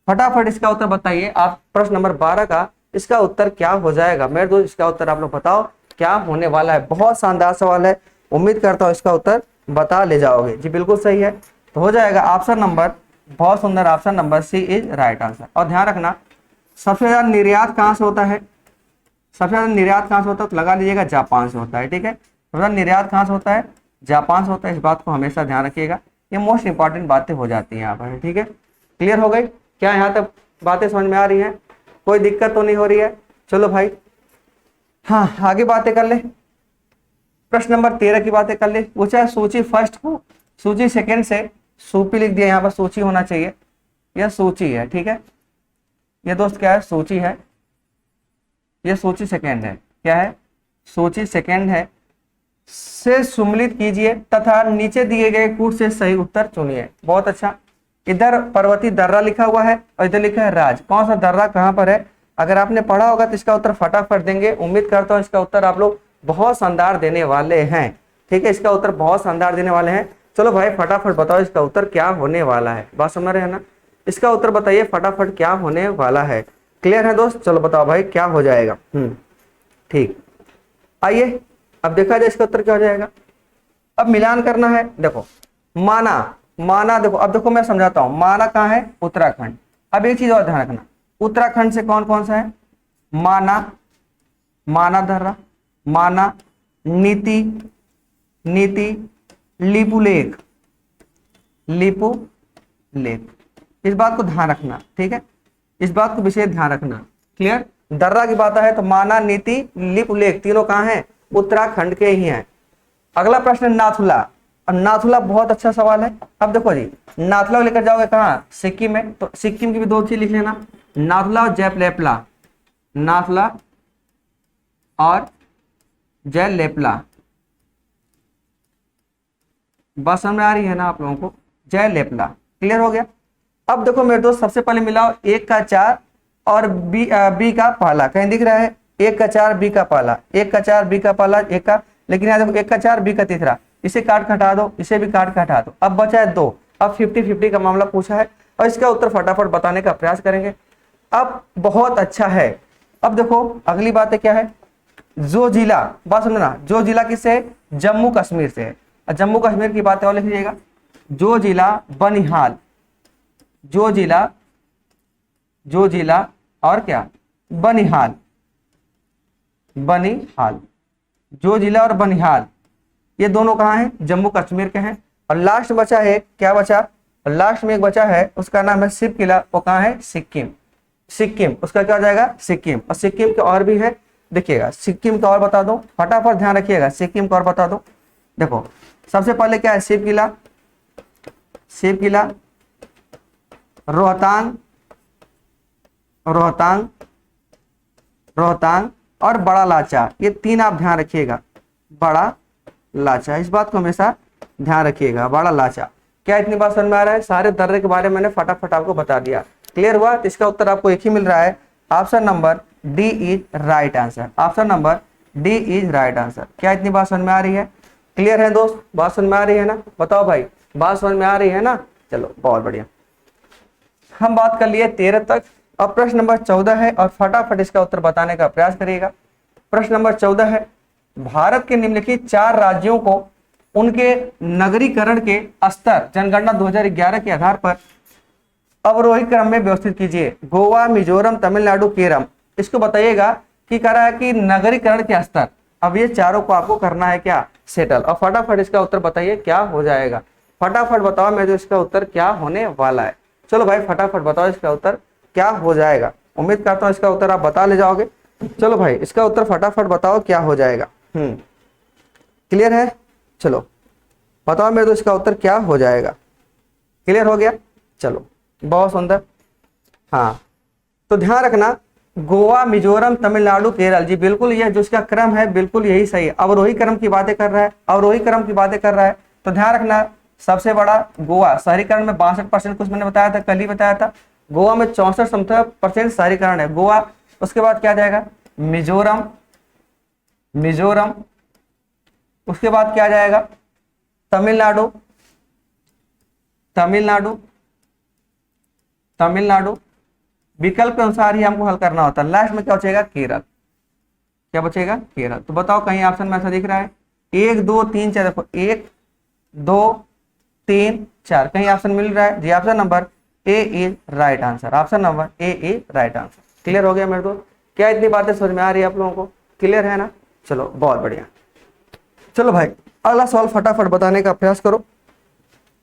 फटाफट इसका उत्तर बताइए आप। प्रश्न नंबर 12 का इसका उत्तर क्या हो जाएगा मेरे दोस्त, इसका उत्तर आप लोग बताओ क्या होने वाला है। बहुत शानदार सवाल है, उम्मीद करता हूं इसका उत्तर बता ले जाओगे। जी बिल्कुल सही है, तो हो जाएगा ऑप्शन नंबर, बहुत सुंदर, option number C is right answer. और ध्यान रखना सबसे ज्यादा निर्यात कहां से होता है, सबसे ज्यादा निर्यात कहां से होता है, तो लगा लीजिएगा जापान से होता है, ठीक है, सबसे ज्यादा निर्यात कहां से होता है, जापान से होता है, इस बात को हमेशा ध्यान रखिएगा, ये मोस्ट इंपॉर्टेंट बातें हो जाती हैं यहाँ पर, ठीक है। क्लियर हो गई, क्या यहाँ तक बातें समझ में आ रही हैं, कोई दिक्कत तो नहीं हो रही है। चलो भाई हाँ आगे बातें कर ले, प्रश्न नंबर 13 की बातें कर ले। पूछा है सूची फर्स्ट को सूची सेकंड से, सूपी लिख दिया यहाँ पर, सूची होना चाहिए, यह सूची है, ठीक है, ये दोस्त क्या है, सूची है, यह सूची सेकंड है, क्या है, सूची सेकंड है, से सम्मिलित कीजिए तथा नीचे दिए गए कूट से सही उत्तर चुनिए। बहुत अच्छा, इधर पर्वती दर्रा लिखा हुआ है और इधर लिखा है राज, कौन सा दर्रा कहां पर है, अगर आपने पढ़ा होगा तो इसका उत्तर फटाफट देंगे। उम्मीद करता हूं इसका उत्तर आप लोग बहुत शानदार देने वाले हैं, ठीक है, इसका उत्तर बहुत शानदार देने वाले हैं। चलो भाई फटाफट बताओ इसका उत्तर क्या होने वाला है, बात समझ रहे हैं ना, इसका उत्तर बताइए फटाफट क्या होने वाला है। क्लियर है दोस्त, चलो बताओ भाई क्या हो जाएगा। ठीक, आइए अब देखा जाए इसका उत्तर क्या हो जाएगा। अब मिलान करना है, देखो माना, माना देखो, अब देखो मैं समझाता हूं, माना कहाँ है, उत्तराखंड। अब एक चीज और ध्यान रखना, उत्तराखंड से कौन कौन सा है, माना, माना दर्रा, माना, नीति, नीति, लिपु लेक, लिपु लेक, इस बात को ध्यान रखना, ठीक है, इस बात को विशेष ध्यान रखना। क्लियर, दर्रा की बात है तो माना, नीति, लिपु लेक तीनों कहाँ हैं, उत्तराखंड के ही हैं। अगला प्रश्न नाथुला, अब नाथुला बहुत अच्छा सवाल है। अब देखो जी, नाथुला लेकर जाओगे कहाँ, सिक्किम में, तो सिक्किम की भी दो चीज लिख लेना, नाथुला और जयलेपला, नाथुला और जयलेपला, बात समझ में आ रही है ना आप लोगों को? जय लेपला। क्लियर हो गया? अब देखो मेरे दोस्त, सबसे पहले मिलाओ 1 का 4 और बी का पहला। कहीं दिख रहा है 1 का 4 बी का पहला, 1 का 4 बी का पहला, 1 का, लेकिन यहाँ देखो 1 का 4 बी का तीसरा, इसे काट के हटा दो, इसे भी काट के हटा दो, अब बचा है 2। अब 50-50 का मामला पूछा है और इसका उत्तर फटाफट बताने का प्रयास करेंगे। अब बहुत अच्छा है। अब देखो अगली बात है क्या है, जो जिला, बात समझना, जो जिला किससे है? जम्मू कश्मीर से है। और जम्मू कश्मीर की बात और लिख लीजिएगा, जो जिला बनिहाल, जो जिला और क्या? बनिहाल, बनिहाल, जो जिला और बनिहाल, ये दोनों कहाँ हैं? जम्मू कश्मीर के हैं। और लास्ट बचा है, क्या बचा? लास्ट में एक बचा है, उसका नाम है शिव किला, वो कहाँ है? सिक्किम। सिक्किम, उसका क्या हो जाएगा? सिक्किम। और सिक्किम के और भी है, देखिएगा सिक्किम का और बता दो, फटाफट ध्यान रखिएगा, सिक्किम का और बता दो। देखो सबसे पहले क्या है? शिव किला, शिव किला, रोहतांग, रोहतांग, रोहतांग और बड़ा लाचा, ये 3 आप ध्यान रखिएगा। बड़ा लाचा, इस बात को हमेशा ध्यान रखिएगा, बड़ा लाचा। क्या इतनी बात समझ में आ रहा है? सारे दर्रे के बारे में मैंने फटाफट आपको बता दिया। क्लियर हुआ? तो इसका उत्तर आपको एक ही मिल रहा है, option number D is right answer. Option number D is right answer. क्या इतनी बात समझ में आ रही है? क्लियर है दोस्त? बात समझ में आ रही है ना? बताओ भाई, बात समझ में आ रही है ना? चलो बहुत बढ़िया। हम बात कर लिए 13 तक। अब प्रश्न नंबर 14 है और फटाफट इसका उत्तर बताने का प्रयास करिएगा। प्रश्न नंबर 14 है, भारत के निम्नलिखित 4 राज्यों को उनके नगरीकरण के स्तर जनगणना 2011 के आधार पर अवरोही क्रम में व्यवस्थित कीजिए। गोवा, मिजोरम, तमिलनाडु, केरल। इसको बताइएगा कि कह रहा है कि नगरीकरण के स्तर। अब ये चारों को आपको करना है क्या? सेटल। और फटाफट इसका उत्तर बताइए क्या हो जाएगा। फटाफट बताओ मेरे, इसका उत्तर क्या होने वाला है? चलो भाई फटाफट बताओ इसका उत्तर क्या हो जाएगा। उम्मीद करता हूँ इसका उत्तर आप बता ले जाओगे। चलो भाई इसका उत्तर फटाफट बताओ क्या हो जाएगा। क्लियर है? चलो बताओ मेरे, तो इसका उत्तर क्या हो जाएगा। क्लियर हो गया? चलो बहुत सुंदर। हाँ तो ध्यान रखना, गोवा, मिजोरम, तमिलनाडु, केरल, जी बिल्कुल ये जो इसका क्रम है बिल्कुल यही सही है। अवरोही क्रम की बातें कर रहा है, अवरोही क्रम की बातें कर रहा है। तो ध्यान रखना, सबसे बड़ा गोवा, शहरीकरण में 62% कुछ मैंने बताया था, कल ही बताया था। गोवा में 64% शहरीकरण है गोवा। उसके बाद क्या जाएगा? मिजोरम, मिजोरम। उसके बाद क्या जाएगा? तमिलनाडु, तमिलनाडु, तमिलनाडु। विकल्प के अनुसार ही हमको हल करना होता है। लास्ट में क्या बचेगा? केरल। क्या बचेगा? केरल। तो बताओ कहीं ऑप्शन में ऐसा दिख रहा है? 1 2 3 4, देखो 1 2 3 4, कहीं ऑप्शन मिल रहा है? जी option number A is right answer. Option number A is right answer. Clear हो गया मेरे दोस्त? क्या इतनी बातें समझ में आ रही है आप लोगों को? क्लियर है ना? चलो बहुत बढ़िया। चलो भाई अगला सवाल फटाफट बताने का प्रयास करो।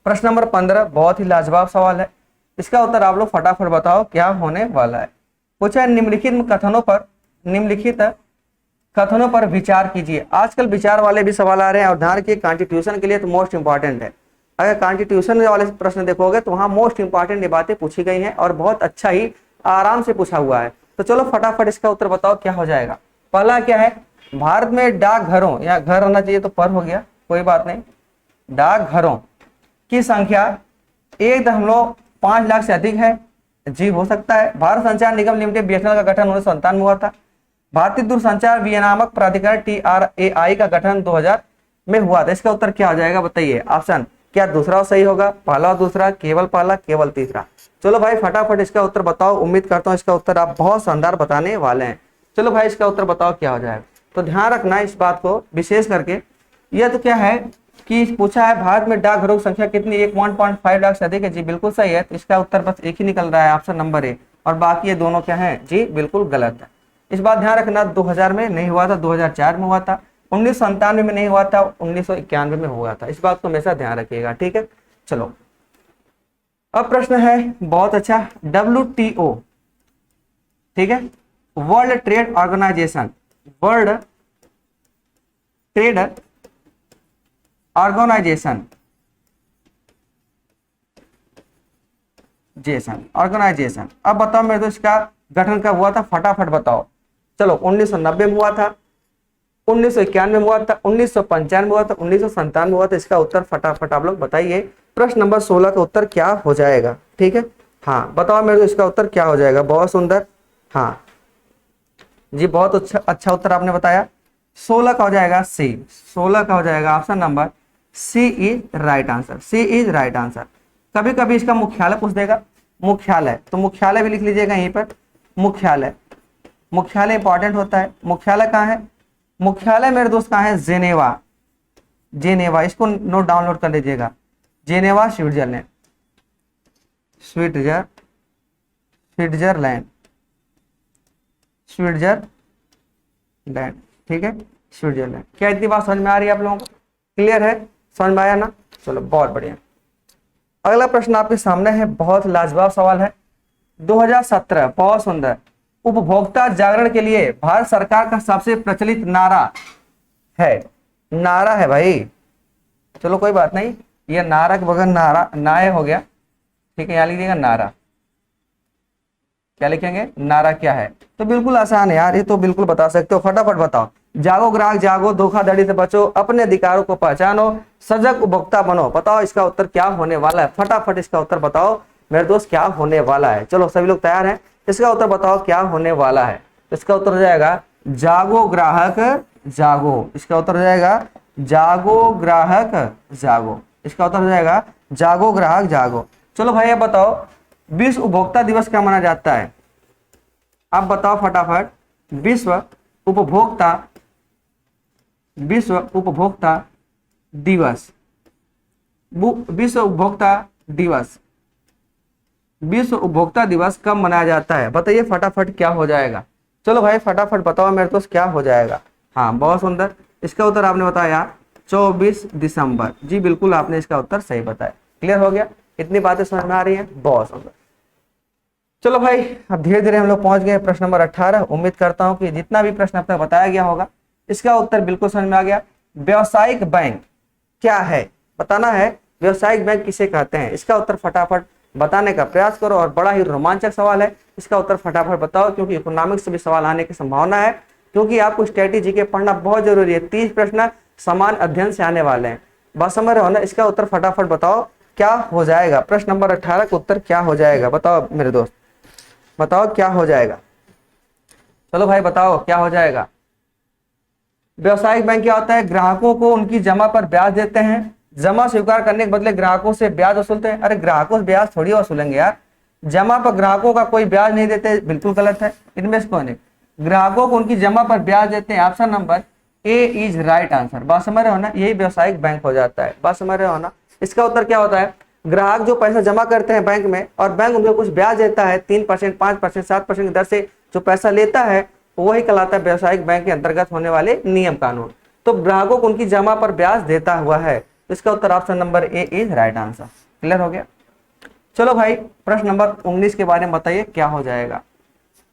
प्रश्न नंबर 15 बहुत ही लाजवाब सवाल है, इसका उत्तर आप लोग फटाफट बताओ क्या होने वाला है। पूछा है निम्नलिखित कथनों पर विचार कीजिए। आजकल विचार वाले भी सवाल आ रहे हैं और ध्यान रखिए कॉन्स्टिट्यूशन के लिए तो मोस्ट इंपॉर्टेंट है। अगर कॉन्स्टिट्यूशन वाले प्रश्न देखोगे तो वहां मोस्ट इंपॉर्टेंट ये बातें पूछी गई हैं और बहुत अच्छा ही आराम से पूछा हुआ है। तो चलो फटाफट इसका उत्तर बताओ क्या हो जाएगा। पहला क्या है? भारत में डाकघरों, या घर होना चाहिए तो पर हो गया, कोई बात नहीं, डाकघरों की संख्या 1.5 लाख से अधिक है। जी हो सकता है। भारत संचार निगम लिमिटेड बीएसएनएल का गठन 1997 में हुआ था। भारतीय दूरसंचार विनियामक प्राधिकरण TRAI का गठन 2000 में हुआ था। इसका उत्तर क्या हो जाएगा बताइए। ऑप्शन क्या दूसरा सही होगा? पहला और दूसरा, केवल पहला, केवल तीसरा? चलो भाई फटाफट इसका उत्तर बताओ। उम्मीद करता हूँ इसका उत्तर आप बहुत शानदार बताने वाले हैं। चलो भाई इसका उत्तर बताओ क्या हो जाएगा। तो ध्यान रखना इस बात को विशेष करके, यह तो क्या है कि पूछा है भारत में डाकघरों की संख्या कितनी? 1.5 लाख से अधिक है। जी बिल्कुल सही है। तो इसका उत्तर बस एक ही निकल रहा है, ऑप्शन नंबर ए, और बाकी ये दोनों क्या है? जी बिल्कुल गलत है। इस बात ध्यान रखना, 2000 में नहीं हुआ था, 2004 में हुआ था, 1997 में नहीं हुआ था, 1991 में हुआ था। इस बात को हमेशा ध्यान रखिएगा, ठीक है। चलो अब प्रश्न है बहुत अच्छा, WTO, ठीक है, world trade organisation, world trade organisation, organisation. अब बताओ मेरे दोस्त इसका गठन कब हुआ था? फटाफट बताओ। चलो 1990 में हुआ था, 1991 हुआ था, 1995 हुआ था, 1997 हुआ था। इसका उत्तर फटाफट आप लोग बताइए। प्रश्न नंबर 16 का उत्तर क्या हो जाएगा? ठीक है, हाँ बताओ मेरे को इसका उत्तर क्या हो जाएगा। बहुत सुंदर, हाँ जी, बहुत अच्छा अच्छा उत्तर आपने बताया। 16 का हो जाएगा सी, 16 का हो जाएगा option number C is right answer, C is right answer. कभी कभी इसका मुख्यालय पूछ देगा, मुख्यालय, तो मुख्यालय भी लिख लीजिएगा यहीं पर, मुख्यालय, मुख्यालय इंपॉर्टेंट होता है। मुख्यालय कहाँ है? मुख्यालय मेरे दोस्त कहाँ है? जेनेवा, जेनेवा, इसको नोट डाउनलोड कर लीजिएगा, जेनेवा स्विट्जरलैंड, स्विट्जरलैंड, स्विट्जरलैंड, ठीक है, स्विट्जरलैंड। क्या इतनी बात समझ में आ रही है आप लोगों को? क्लियर है? समझ में आया ना? चलो बहुत बढ़िया। अगला प्रश्न आपके सामने है, बहुत लाजवाब सवाल है। 2017, बहुत सुंदर, उपभोक्ता जागरण के लिए भारत सरकार का सबसे प्रचलित नारा है, नारा है भाई, चलो कोई बात नहीं, ये नारा के बगैर नारा नाय हो गया, ठीक है, यहाँ लिखिएगा नारा। क्या लिखेंगे? नारा क्या है? तो बिल्कुल आसान है यार, ये तो बिल्कुल बता सकते हो, फटाफट बताओ। जागो ग्राहक जागो, धोखाधड़ी से बचो, अपने अधिकारों को पहचानो, सजग उपभोक्ता बनो। बताओ इसका उत्तर क्या होने वाला है? फटाफट इसका उत्तर बताओ मेरे दोस्त, क्या होने वाला है? चलो सभी लोग तैयार हैं, इसका उत्तर बताओ क्या होने वाला है। इसका उत्तर हो जाएगा जागो ग्राहक जागो, इसका उत्तर हो जाएगा जागो ग्राहक जागो, इसका उत्तर हो जाएगा जागो ग्राहक जागो। चलो भाई अब बताओ, विश्व उपभोक्ता दिवस क्या माना जाता है? आप बताओ फटाफट। विश्व उपभोक्ता, विश्व उपभोक्ता दिवस, विश्व उपभोक्ता दिवस, विश्व उपभोक्ता दिवस कब मनाया जाता है? बताइए फटाफट क्या हो जाएगा। चलो भाई फटाफट बताओ मेरे दोस्त क्या हो जाएगा। हाँ बहुत सुंदर, इसका उत्तर आपने बताया 24 दिसंबर। जी बिल्कुल आपने इसका उत्तर सही बताया। क्लियर हो गया? इतनी बातें समझ में आ रही हैं? बहुत सुंदर। चलो भाई अब धीरे धीरे हम लोग पहुंच गए प्रश्न नंबर 18। उम्मीद करता हूं कि जितना भी प्रश्न अब तक बताया गया होगा इसका उत्तर बिल्कुल समझ में आ गया। व्यावसायिक बैंक क्या है? बताना है व्यावसायिक बैंक किसे कहते हैं। इसका उत्तर फटाफट बताने का प्रयास करो, और बड़ा ही रोमांचक सवाल है, इसका उत्तर फटाफट बताओ, क्योंकि इकोनॉमिक्स से भी सवाल आने की संभावना है, क्योंकि आपको स्ट्रेटेजी के पढ़ना बहुत जरूरी है। 30 प्रश्न समान अध्ययन से आने वाले हैं, बस समझ रहे हो ना? इसका उत्तर फटाफट बताओ क्या हो जाएगा। प्रश्न नंबर 18 का उत्तर क्या हो जाएगा? बताओ मेरे दोस्त, बताओ क्या हो जाएगा। चलो भाई बताओ क्या हो जाएगा। व्यवसायिक बैंक क्या होता है? ग्राहकों को उनकी जमा पर ब्याज देते हैं, जमा स्वीकार करने के बदले ग्राहकों से ब्याज वसूलते हैं। अरे ग्राहकों से ब्याज थोड़ी वसूलेंगे यार, जमा पर ग्राहकों का कोई ब्याज नहीं देते, बिल्कुल गलत है। इनमें से कौन है? ग्राहकों को उनकी जमा पर ब्याज देते हैं। Option number A is right answer. बात समझ रहे हो ना? यही व्यवसायिक बैंक हो जाता है। बात समझ रहे हो ना? इसका उत्तर क्या होता है? ग्राहक जो पैसा जमा करते हैं बैंक में, और बैंक उनको कुछ ब्याज देता है, 3%, 5%, 7% की दर से जो पैसा लेता है, वही कहलाता है व्यवसायिक बैंक के अंतर्गत होने वाले नियम कानून। तो ग्राहकों को उनकी जमा पर ब्याज देता हुआ है। इसका उत्तर option number A is right answer. Clear हो गया? चलो भाई प्रश्न नंबर 19 के बारे में बताइए क्या हो जाएगा।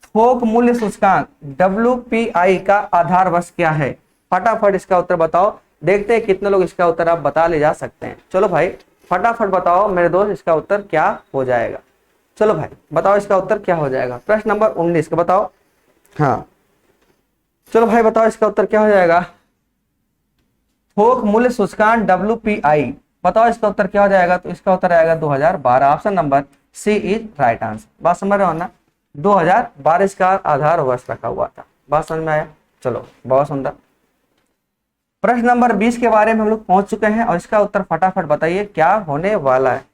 थोक मूल्य सूचकांक WPI का आधार वर्ष क्या है? फटाफट इसका उत्तर बताओ, देखते हैं कितने लोग इसका उत्तर आप बता ले जा सकते हैं। चलो भाई फटाफट बताओ मेरे दोस्त इसका उत्तर क्या हो जाएगा। चलो भाई बताओ इसका उत्तर क्या हो जाएगा। प्रश्न नंबर 19 का बताओ। हाँ चलो भाई बताओ इसका उत्तर क्या हो जाएगा। थोक मूल्य सूचकांक WPI, बताओ इसका उत्तर क्या हो जाएगा। तो इसका उत्तर आएगा 2012। Option number C is right answer. बात समझ रहे हो ना? 2012 इसका आधार वर्ष रखा हुआ था। बात समझ में आया? चलो बहुत सुंदर। प्रश्न नंबर 20 के बारे में हम लोग पहुंच चुके हैं, और इसका उत्तर फटाफट बताइए क्या होने वाला है।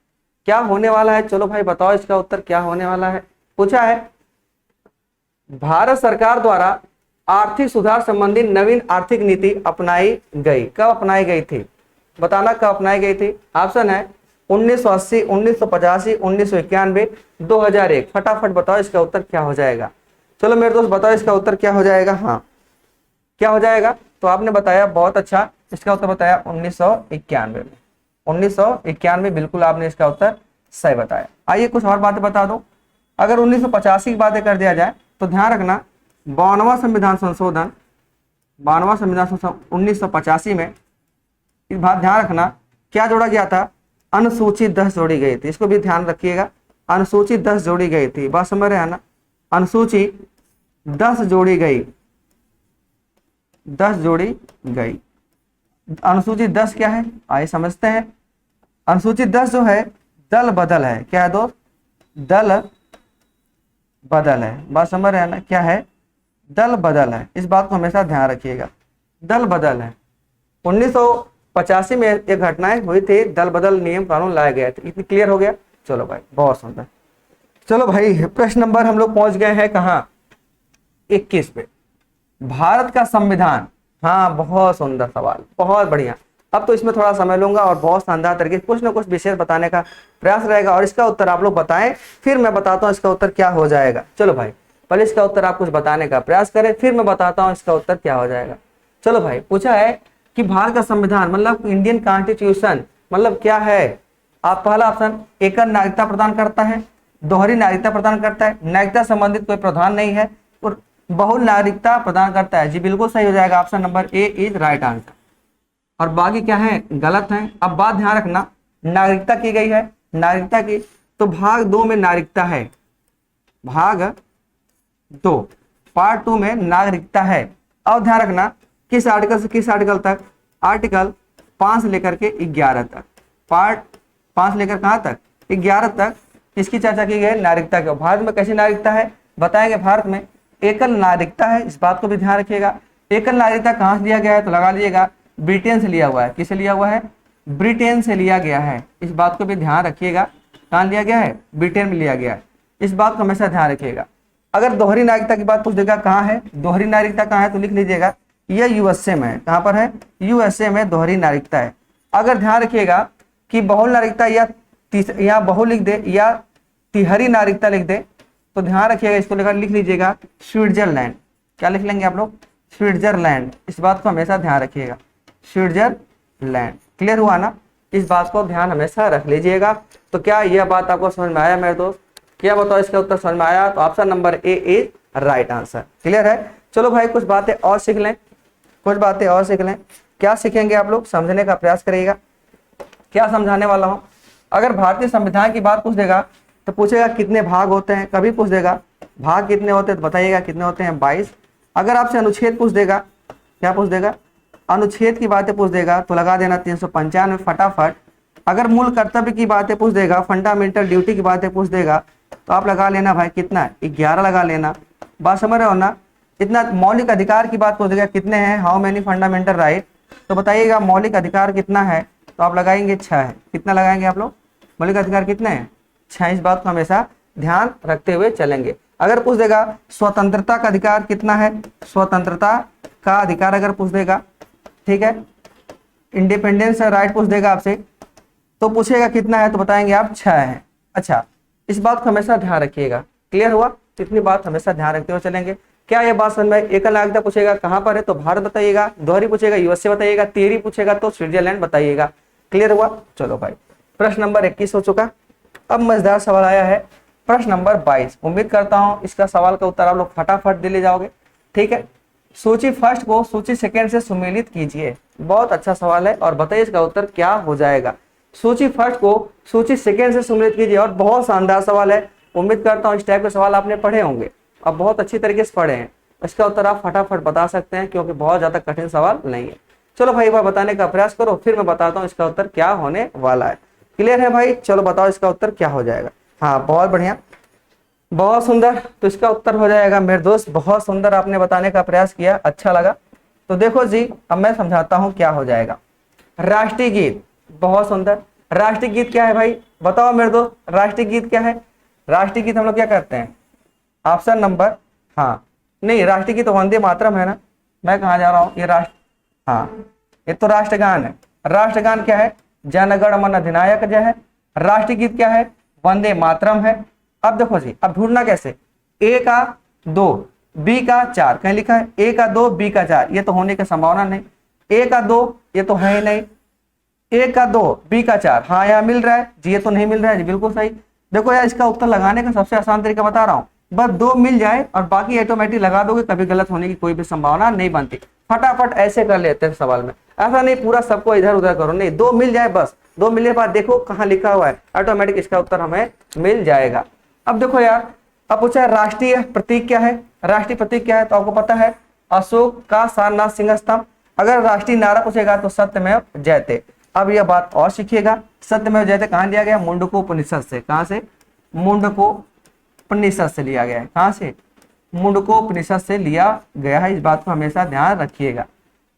क्या होने वाला है? चलो भाई बताओ इसका उत्तर क्या होने वाला है। पूछा है भारत सरकार द्वारा आर्थिक सुधार संबंधी नवीन आर्थिक नीति अपनाई गई। कब अपनाई गई थी? बताना कब अपनाई गई थी। ऑप्शन है 1980, 1985, 1991, 2001। फटाफट बताओ इसका उत्तर क्या हो जाएगा। चलो मेरे दोस्त बताओ इसका उत्तर क्या हो जाएगा। हाँ क्या हो जाएगा? तो आपने बताया बहुत अच्छा, इसका उत्तर बताया 1991 में। 1991 बिल्कुल आपने इसका उत्तर सही बताया। आइए कुछ और बातें बता दो। अगर 1985 की बातें कर दिया जाए तो ध्यान रखना 52वां संविधान संशोधन, 52वां संविधान संशोधन 1985 में, इस बात ध्यान रखना क्या जोड़ा गया था? अनुसूची 10 जोड़ी गई थी। इसको भी ध्यान रखिएगा, अनुसूची 10 जोड़ी गई थी। बात समझ रहे हैं ना? अनुसूची 10 जोड़ी गई। 10 जोड़ी गई। अनुसूची 10 क्या है, आइए समझते हैं। अनुसूची 10 जो है दल बदल है। क्या है दोस्त, दल बदल है। बात समझ रहे हैं ना, क्या है, दल बदल है। इस बात को हमेशा ध्यान रखिएगा, दल बदल है। 1985 में ये घटनाएं हुई थी, दल बदल नियम कानून लाए गए थे। इतनी क्लियर हो गया। चलो भाई बहुत सुंदर। चलो भाई प्रश्न नंबर हम लोग पहुंच गए हैं कहाँ, 21 पे। भारत का संविधान, हाँ बहुत सुंदर सवाल, बहुत बढ़िया। अब तो इसमें थोड़ा समय लूंगा और बहुत शानदार तरीके से कुछ ना कुछ विशेष बताने का प्रयास रहेगा, और इसका उत्तर आप लोग बताएं, फिर मैं बताता हूँ इसका उत्तर क्या हो जाएगा। चलो भाई पहले इसका उत्तर आप कुछ बताने का प्रयास करें, फिर मैं बताता हूँ इसका उत्तर क्या हो जाएगा। चलो भाई पूछा है कि भारत का संविधान मतलब इंडियन कॉन्स्टिट्यूशन मतलब क्या है। आप पहला ऑप्शन, एकल नागरिकता प्रदान करता है, दोहरी नागरिकता प्रदान करता है, नागरिकता संबंधित कोई प्रावधान नहीं है, और बहु नागरिकता प्रदान करता है। जी बिल्कुल सही हो जाएगा, option number A is right answer. और बाकी क्या है, गलत है। अब बात ध्यान रखना, नागरिकता की गई है, नागरिकता की, तो भाग 2 में नागरिकता है, भाग 2 पार्ट 2 में नागरिकता है। और ध्यान रखना किस आर्टिकल से किस आर्टिकल तक, आर्टिकल 5 से लेकर के 11 तक, पार्ट 5 लेकर कहाँ तक, 11 तक इसकी चर्चा की गई नागरिकता के। भारत में कैसी नागरिकता है बताएंगे। भारत में एकल नागरिकता है, इस बात को भी ध्यान रखिएगा। एकल नागरिकता कहाँ से लिया गया है तो लगा लीजिएगा, ब्रिटेन से लिया हुआ है। किससे लिया हुआ है, ब्रिटेन से लिया गया है, इस बात को भी ध्यान रखिएगा। कहाँ लिया गया है, ब्रिटेन में लिया गया है, इस बात को हमेशा ध्यान रखिएगा। अगर दोहरी नागरिकता की बात पूछ देगा कहाँ है, दोहरी नागरिकता कहाँ है तो लिख लीजिएगा यह यूएसए में है। कहाँ पर है, यूएसए में दोहरी नागरिकता है। अगर ध्यान रखिएगा कि बहुल नागरिकता या बहु लिख दे या तिहरी नागरिकता लिख दे तो ध्यान रखिएगा, इसको लेकर लिख लीजिएगा स्विट्जरलैंड। क्या लिख लेंगे आप लोग, स्विट्जरलैंड। इस बात को हमेशा ध्यान रखिएगा, स्विट्जरलैंड। क्लियर हुआ ना, इस बात को ध्यान हमेशा रख लीजिएगा। तो क्या यह बात आपको समझ में आया मेरे दोस्त, क्या बताओ इसका उत्तर समझ में आया तो option number A is right answer. Clear है। चलो भाई कुछ बातें और सीख लें, कुछ बातें और सीख लें। क्या सीखेंगे आप लोग, समझने का प्रयास करिएगा। क्या समझाने वाला हूं, अगर भारतीय संविधान की बात पूछ देगा तो पूछेगा कितने भाग होते हैं, कभी पूछ देगा भाग कितने होते हैं तो बताइएगा कितने होते हैं, 22। अगर आपसे अनुच्छेद पूछ देगा, क्या पूछ देगा, अनुच्छेद की बातें पूछ देगा तो लगा देना 395 फटाफट। अगर मूल कर्तव्य की बातें पूछ देगा, फंडामेंटल ड्यूटी की बातें पूछ देगा तो आप लगा लेना भाई कितना, 11 लगा लेना। बात समझ रहे हो ना। इतना मौलिक अधिकार की बात पूछ देगा कितने हैं, हाउ मेनी फंडामेंटल राइट, तो बताइएगा मौलिक अधिकार कितना है तो आप लगाएंगे 6 है। कितना लगाएंगे आप लोग, मौलिक अधिकार कितने हैं, 6। इस बात को हमेशा ध्यान रखते हुए चलेंगे। अगर पूछ देगा स्वतंत्रता का अधिकार कितना है, स्वतंत्रता का अधिकार अगर पूछ देगा, ठीक है, इंडिपेंडेंस राइट पूछ देगा आपसे तो पूछेगा कितना है तो बताएंगे आप 6 है। अच्छा, इस बात को हमेशा ध्यान रखिएगा। क्लियर हुआ, इतनी बात हमेशा ध्यान रखते हुए चलेंगे। क्या ये बात समझ में, एकल नागरिकता पूछेगा कहां पर है तो भारत बताइएगा, दोहरी पूछेगा यूएसए बताइएगा, तिहरी पूछेगा तो स्विट्जरलैंड बताइएगा। क्लियर हुआ। चलो भाई प्रश्न नंबर 21 हो चुका। अब मजेदार सवाल आया है प्रश्न नंबर 22। उम्मीद करता हूं इसका सवाल का उत्तर आप लोग फटाफट दे ले जाओगे। ठीक है, सूची फर्स्ट को सूची सेकंड से सुमेलित कीजिए। बहुत अच्छा सवाल है और बताइए इसका उत्तर क्या हो जाएगा। सूची फर्स्ट को सूची सेकंड से सुमेलित कीजिए, और बहुत शानदार सवाल है। उम्मीद करता हूं इस टाइप के सवाल आपने पढ़े होंगे, अब बहुत अच्छी तरीके से पढ़े हैं। इसका उत्तर आप फटाफट बता सकते हैं क्योंकि बहुत ज्यादा कठिन सवाल नहीं है। चलो भाई वह बताने का प्रयास करो, फिर मैं बताता हूँ इसका उत्तर क्या होने वाला है। क्लियर है भाई, चलो बताओ इसका उत्तर क्या हो जाएगा। हाँ बहुत बढ़िया, बहुत सुंदर। तो इसका उत्तर हो जाएगा मेरे दोस्त, बहुत सुंदर आपने बताने का प्रयास किया, अच्छा लगा। तो देखो जी, अब मैं समझाता हूं क्या हो जाएगा। राष्ट्रीय गीत, बहुत सुंदर। राष्ट्रीय गीत क्या है भाई बताओ मेरे दोस्त, राष्ट्रीय गीत क्या है। राष्ट्रीय गीत हम लोग क्या करते हैं, ऑप्शन नंबर, हाँ नहीं राष्ट्रीय गीत तो वंदे मातरम है ना, मैं कहाँ जा रहा हूँ, ये राष्ट्र, हाँ ये तो राष्ट्रगान है। राष्ट्रगान क्या है, जनगण मन अधिनायक जय है। राष्ट्रीय गीत क्या है, वंदे मातरम है। अब देखो जी, अब ढूंढना कैसे, ए का 2 बी का 4, कहीं लिखा है ए का 2 बी का 4, ये तो होने की संभावना नहीं। ए का 2 ये तो है ही नहीं, ए का 2 बी का 4, हाँ यहाँ मिल रहा है जी, ये तो नहीं मिल रहा है जी, बिल्कुल सही। देखो यार इसका उत्तर लगाने का सबसे आसान तरीका बता रहा हूँ, बस 2 मिल जाए और बाकी ऑटोमेटिक लगा दोगे, कभी गलत होने की कोई भी संभावना नहीं बनती। फटाफट ऐसे कर लेते हैं सवाल में, ऐसा नहीं पूरा सबको इधर उधर करो, नहीं 2 मिल जाए बस। 2 मिलने के बाद देखो कहाँ लिखा हुआ है, ऑटोमेटिक इसका उत्तर हमें मिल जाएगा। अब देखो यार, अब पूछा है राष्ट्रीय प्रतीक क्या है। राष्ट्रीय प्रतीक क्या है तो आपको पता है अशोक का सारनाथ सिंह स्तंभ। अगर राष्ट्रीय नारा पूछेगा तो सत्यमेव जयते। अब यह बात और सीखिएगा, सत्यमेव जयते कहाँ लिया गया, मुंडकोपनिषद से। कहाँ से, मुंडकोपनिषद से लिया गया है। कहाँ से, मुंडकोपनिषद से लिया गया है, इस बात को हमेशा ध्यान रखिएगा,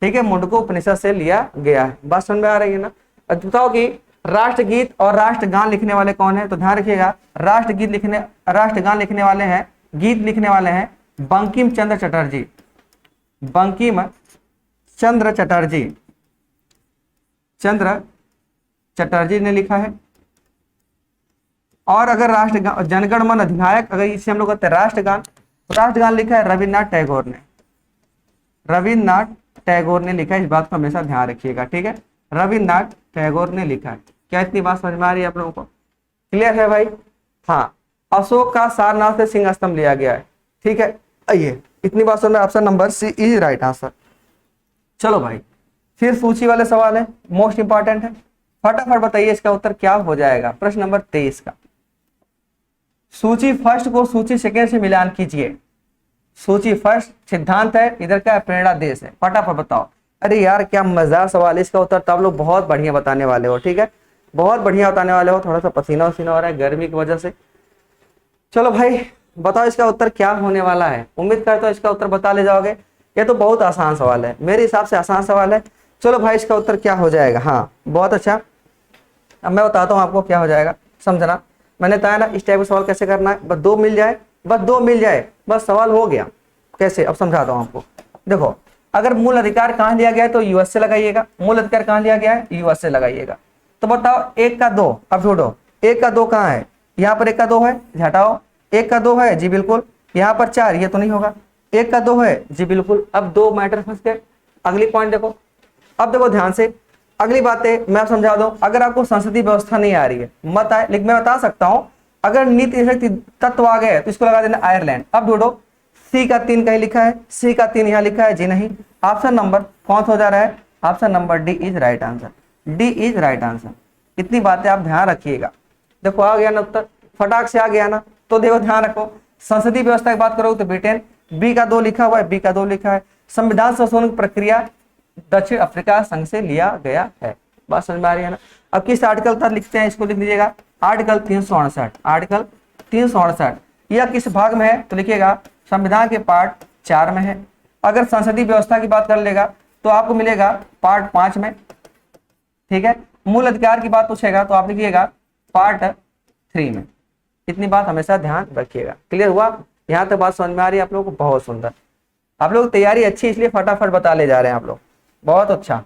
ठीक है। मुंडकोपनिषद से लिया गया है, बात समझ में आ रही है ना। अब बताओ कि राष्ट्रगीत और राष्ट्रगान लिखने वाले कौन है, तो ध्यान रखिएगा, राष्ट्रगान लिखने वाले हैं, गीत लिखने वाले हैं बंकिम चंद्र चटर्जी। बंकिम चंद्र चटर्जी, चंद्र चटर्जी ने लिखा है। और अगर राष्ट्रगान, जनगण मन अधिनायक, अगर इसे हम लोग कहते हैं राष्ट्रगान, तो राष्ट्रगान लिखा है रविन्द्रनाथ टैगोर ने। रविन्द्रनाथ टैगोर ने लिखा है, इस बात को हमेशा ध्यान रखिएगा, ठीक है। रविन्द्रनाथ टैगोर ने लिखा है। क्या इतनी बात समझ में आ रही है आप लोगों को, क्लियर है भाई। हाँ, अशोक का सारनाथ से सिंह स्तंभ लिया गया है, ठीक है। आइए, इतनी बात समझ में, option number C is right answer. चलो भाई, फिर सूची वाले सवाल है, मोस्ट इंपॉर्टेंट है, फटाफट बताइए इसका उत्तर क्या हो जाएगा। प्रश्न नंबर 23 का, सूची फर्स्ट को सूची सेकेंड से मिलान कीजिए। सूची फर्स्ट सिद्धांत है, इधर का प्रेरणा देश है, फटाफट बताओ। अरे यार क्या मजेदार सवाल है, इसका उत्तर तो आप लोग बहुत बढ़िया बताने वाले हो, ठीक है, बहुत बढ़िया बताने वाले हो। थोड़ा सा पसीना वसीना हो रहा है गर्मी की वजह से। चलो भाई बताओ इसका उत्तर क्या होने वाला है, उम्मीद करता हूं इसका उत्तर बता ले जाओगे। ये तो बहुत आसान सवाल है, मेरे हिसाब से आसान सवाल है। चलो भाई इसका उत्तर क्या हो जाएगा, हाँ बहुत अच्छा। अब मैं बताता हूँ आपको क्या हो जाएगा, समझना। मैंने बताया ना इस टाइप का सवाल कैसे करना है, बस दो मिल जाए, बस दो मिल जाए, बस सवाल हो गया। कैसे, अब समझाता हूँ आपको। देखो, अगर मूल अधिकार कहाँ लिया गया है तो यूएस से लगाइएगा। मूल अधिकार कहाँ लिया गया है, यूएस से लगाइएगा। तो बताओ एक का दो, अब ढूंढो एक का दो कहाँ है, यहाँ पर एक का दो है, हटाओ। एक का दो है जी बिल्कुल, यहाँ पर चार, ये तो नहीं होगा। एक का दो है जी बिल्कुल, अब दो मैटर फंस गए। अगली पॉइंट देखो, अब देखो ध्यान से, अगली बातें मैं समझा दूं। अगर आपको संसदीय व्यवस्था नहीं आ रही है मत आए, लेकिन मैं बता सकता हूं अगर नीति शक्ति तत्व आ गए तो इसको लगा देना आयरलैंड। अब ढूंढो, सी का 3 कहीं लिखा है, सी का 3 यहाँ लिखा है जी नहीं। ऑप्शन नंबर कौन सा हो जा रहा है, option number D is right answer, D is right answer. इतनी बातें आप ध्यान रखिएगा। देखो आ गया ना उत्तर, फटाक से आ गया ना। तो देखो ध्यान रखो, संसदीय व्यवस्था की बात करो तो ब्रिटेन, बी का 2 लिखा हुआ है, बी का 2 लिखा है। संविधान संशोधन की प्रक्रिया दक्षिण अफ्रीका संघ से लिया गया है। बात समझ में आ रही है ना। अब किस आर्टिकल तक लिखते हैं, इसको लिख लीजिएगा, आर्टिकल 368। आर्टिकल 368 यह किस भाग में है तो लिखिएगा संविधान के पार्ट 4 में है। अगर संसदीय व्यवस्था की बात कर लेगा तो आपको मिलेगा पार्ट 5 में, ठीक है। मूल अधिकार की बात पूछेगा तो आप लिखिएगा पार्ट 3 में। इतनी बात हमेशा ध्यान रखिएगा। क्लियर हुआ, यहाँ तक बात समझ में आ रही है आप लोगों को, बहुत सुंदर। आप लोग तैयारी अच्छी इसलिए फटाफट बता ले जा रहे हैं आप लोग, बहुत अच्छा।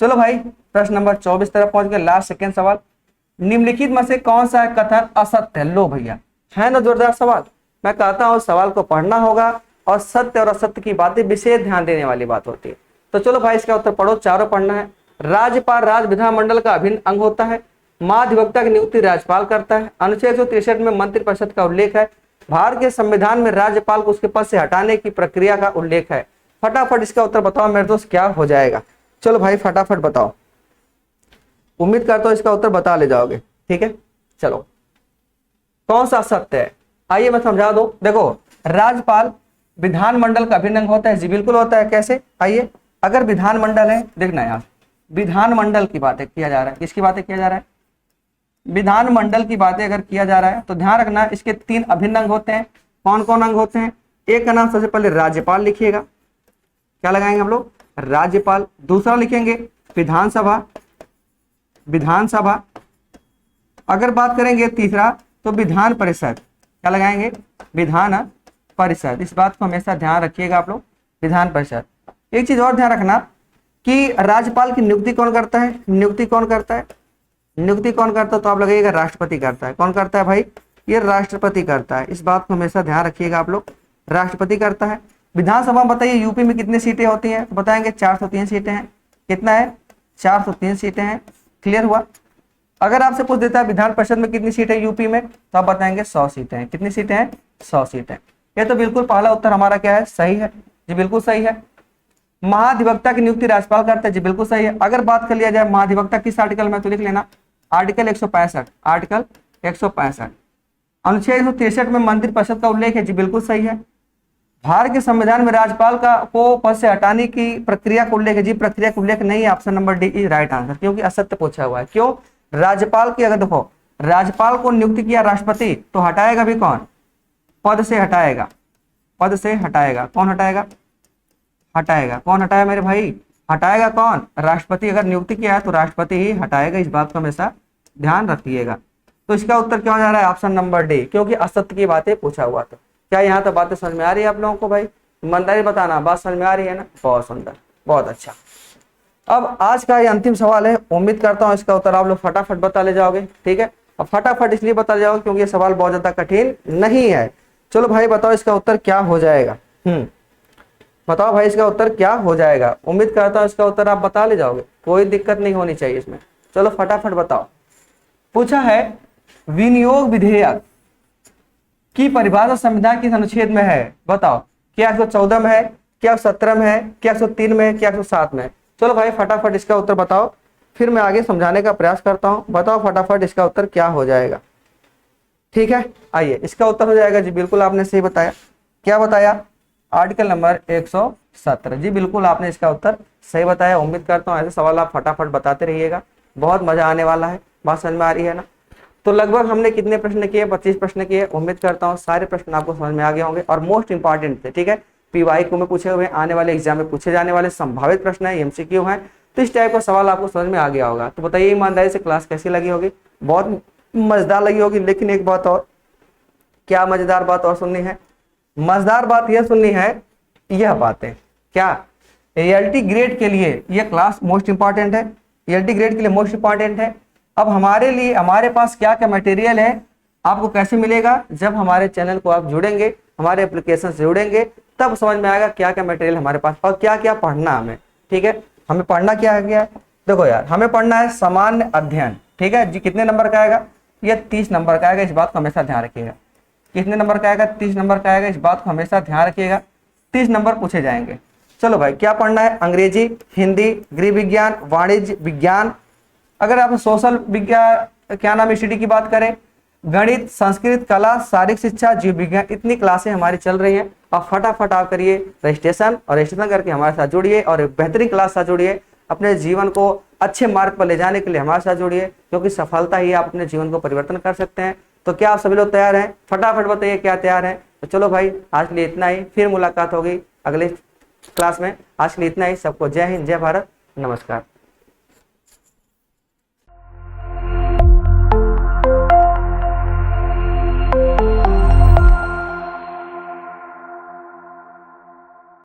चलो भाई प्रश्न नंबर 24 तरफ पहुंच गए, लास्ट सेकेंड सवाल। निम्नलिखित में से कौन सा कथन असत्य है। लो भैया, है ना जोरदार सवाल। मैं कहता हूं सवाल को पढ़ना होगा और सत्य और असत्य की बातें विशेष ध्यान देने वाली बात होती है। तो चलो भाई इसका उत्तर पढ़ो, चारों पढ़ना है। राज्यपाल राज्य विधानमंडल का अभिन्न अंग होता है। महाधिवक्ता की नियुक्ति राज्यपाल करता है। अनुच्छेद 163 में मंत्रिपरिषद का उल्लेख है। भारत के संविधान में राज्यपाल को उसके पद से हटाने की प्रक्रिया का उल्लेख है। फटाफट इसका उत्तर बताओ मेरे दोस्त, क्या हो जाएगा। चलो भाई फटाफट बताओ, उम्मीद करता हूं इसका उत्तर बता ले जाओगे, ठीक है। चलो कौन सा सत्य है, आइए मैं समझा दो। देखो राज्यपाल विधानमंडल का अभिन्न अंग होता है, जी बिल्कुल होता है। कैसे, आइए, अगर विधानमंडल है, देखना यार विधानमंडल की बातें किया जा रहा है, किसकी बातें किया जा रहा है, विधानमंडल की बातें अगर किया जा रहा है तो ध्यान रखना इसके 3 अभिन्न अंग होते हैं। कौन कौन अंग होते हैं, एक का नाम सबसे पहले राज्यपाल लिखिएगा, क्या लगाएंगे हम लोग, राज्यपाल। दूसरा लिखेंगे विधानसभा, विधानसभा। अगर बात करेंगे तीसरा तो विधान परिषद, क्या लगाएंगे, विधान परिषद। इस बात को हमेशा ध्यान रखिएगा आप लोग, विधान परिषद। एक चीज और ध्यान रखना कि राज्यपाल की नियुक्ति कौन करता है, नियुक्ति कौन करता है, नियुक्ति कौन करता है, तो आप लगाइएगा राष्ट्रपति करता है। कौन करता है भाई, ये राष्ट्रपति करता है। इस बात को हमेशा ध्यान रखिएगा आप लोग, राष्ट्रपति करता है। विधानसभा बताइए यूपी में कितनी सीटें होती हैं, तो बताएंगे 403 सीटें हैं। कितना है, 403 सीटें हैं। क्लियर हुआ। अगर आपसे पूछ देता है विधान परिषद में कितनी सीटें यूपी में, तो आप बताएंगे 100 सीटें हैं। कितनी सीटें हैं, 100 सीटें। ये तो बिल्कुल पहला उत्तर हमारा क्या है, सही है जी, बिल्कुल सही है। महाधिवक्ता की नियुक्ति राज्यपाल करता है, जी बिल्कुल सही है। अगर बात कर लिया जाए महाधिवक्ता किस आर्टिकल में, तो लिख लेना आर्टिकल 165, आर्टिकल 165। अनुच्छेद 163 में मंत्रिपरिषद का उल्लेख है, जी बिल्कुल सही है। भारत के संविधान में राज्यपाल का को पद से हटाने की प्रक्रिया को उल्लेख है जी, प्रक्रिया को उल्लेख नहीं है, option number D is right answer, क्योंकि असत्य पूछा हुआ है। क्यों? राज्यपाल की, अगर देखो राज्यपाल को नियुक्त किया राष्ट्रपति तो हटाएगा भी कौन? पद से हटाएगा, पद से हटाएगा। कौन हटाएगा? हटाएगा। कौन हटाया मेरे भाई? हटाएगा कौन? राष्ट्रपति। अगर नियुक्ति किया है तो राष्ट्रपति ही हटाएगा, इस बात का हमेशा ध्यान रखिएगा। तो इसका उत्तर क्या हो जा रहा है? ऑप्शन नंबर डी, क्योंकि असत्य की बातें पूछा हुआ था। क्या यहाँ तो बातें समझ में आ रही है आप लोगों को भाई? ईमानदारी बताना, बात समझ में आ रही है ना? बहुत सुंदर, बहुत अच्छा। अब आज का ये अंतिम सवाल है, उम्मीद करता हूँ इसका उत्तर आप लोग फटाफट बता ले जाओगे, ठीक है। अब फटाफट इसलिए बता ले जाओगे क्योंकि ये सवाल बहुत ज्यादा कठिन नहीं है। चलो भाई बताओ इसका उत्तर क्या हो जाएगा? बताओ भाई इसका उत्तर क्या हो जाएगा? उम्मीद करता हूँ इसका उत्तर आप बता ले जाओगे, कोई दिक्कत नहीं होनी चाहिए इसमें। चलो फटाफट बताओ। पूछा है विनियोग विधेयक की परिभाषा संविधान किस अनुच्छेद में है? बताओ, क्या 114 में है, क्या 17 में है, क्या 103 में है, क्या 107 में है? चलो भाई फटाफट इसका उत्तर बताओ, फिर मैं आगे समझाने का प्रयास करता हूं। बताओ फटाफट इसका उत्तर क्या हो जाएगा? ठीक है, आइए इसका उत्तर हो जाएगा जी, बिल्कुल आपने सही बताया। क्या बताया? Article number 117। जी बिल्कुल आपने इसका उत्तर सही बताया। उम्मीद करता हूँ ऐसे सवाल आप फटाफट बताते रहिएगा, बहुत मजा आने वाला है। बात समझ में आ रही है ना? तो लगभग हमने कितने प्रश्न किए? 25 प्रश्न किए। उम्मीद करता हूँ सारे प्रश्न आपको समझ में आ गए होंगे और मोस्ट इंपॉर्टेंट थे, ठीक है। PYQ में पूछे हुए, आने वाले एग्जाम में पूछे जाने वाले संभावित प्रश्न है, MCQ है, तो इस टाइप का सवाल आपको समझ में आ गया होगा। तो बताइए ईमानदारी से क्लास कैसी लगी होगी? बहुत मजेदार लगी होगी। लेकिन एक बात और, क्या मजेदार बात और सुननी है? मजेदार बात यह सुननी है, यह बातें क्या ALT ग्रेड के लिए यह क्लास मोस्ट इंपॉर्टेंट है, ALT ग्रेड के लिए मोस्ट इंपॉर्टेंट है। अब हमारे लिए, हमारे पास क्या क्या मटेरियल है आपको कैसे मिलेगा? जब हमारे चैनल को आप जुड़ेंगे, हमारे एप्लीकेशन से जुड़ेंगे, तब समझ में आएगा क्या क्या मटेरियल हमारे पास और क्या क्या पढ़ना हमें, ठीक है। हमें पढ़ना क्या है? क्या है? देखो यार, हमें पढ़ना है सामान्य अध्ययन, ठीक है जी। कितने नंबर का आएगा? ये 30 नंबर का आएगा, इस बात को हमेशा ध्यान रखिएगा। कितने नंबर का आएगा? 30 नंबर का आएगा, इस बात को हमेशा ध्यान रखिएगा। 30 नंबर पूछे जाएंगे। चलो भाई क्या पढ़ना है? अंग्रेजी, हिंदी, गृह विज्ञान, वाणिज्य विज्ञान, अगर आप सोशल विज्ञान, क्या नाम, स्टडी की बात करें, गणित, संस्कृत, कला, शारीरिक शिक्षा, जीव विज्ञान, इतनी क्लासें हमारी चल रही हैं। अब फटाफट आप करिए रजिस्ट्रेशन, और रजिस्ट्रेशन करके हमारे साथ जुड़िए और एक बेहतरीन क्लास साथ जुड़िए। अपने जीवन को अच्छे मार्ग पर ले जाने के लिए हमारे साथ जुड़िए, क्योंकि सफलता ही आप अपने जीवन को परिवर्तन कर सकते हैं। तो क्या आप सभी लोग तैयार हैं? फटाफट बताइए क्या तैयार हैं? तो चलो भाई आज के लिए इतना ही, फिर मुलाकात होगी अगले क्लास में। आज के लिए इतना ही। सबको जय हिंद, जय भारत, नमस्कार।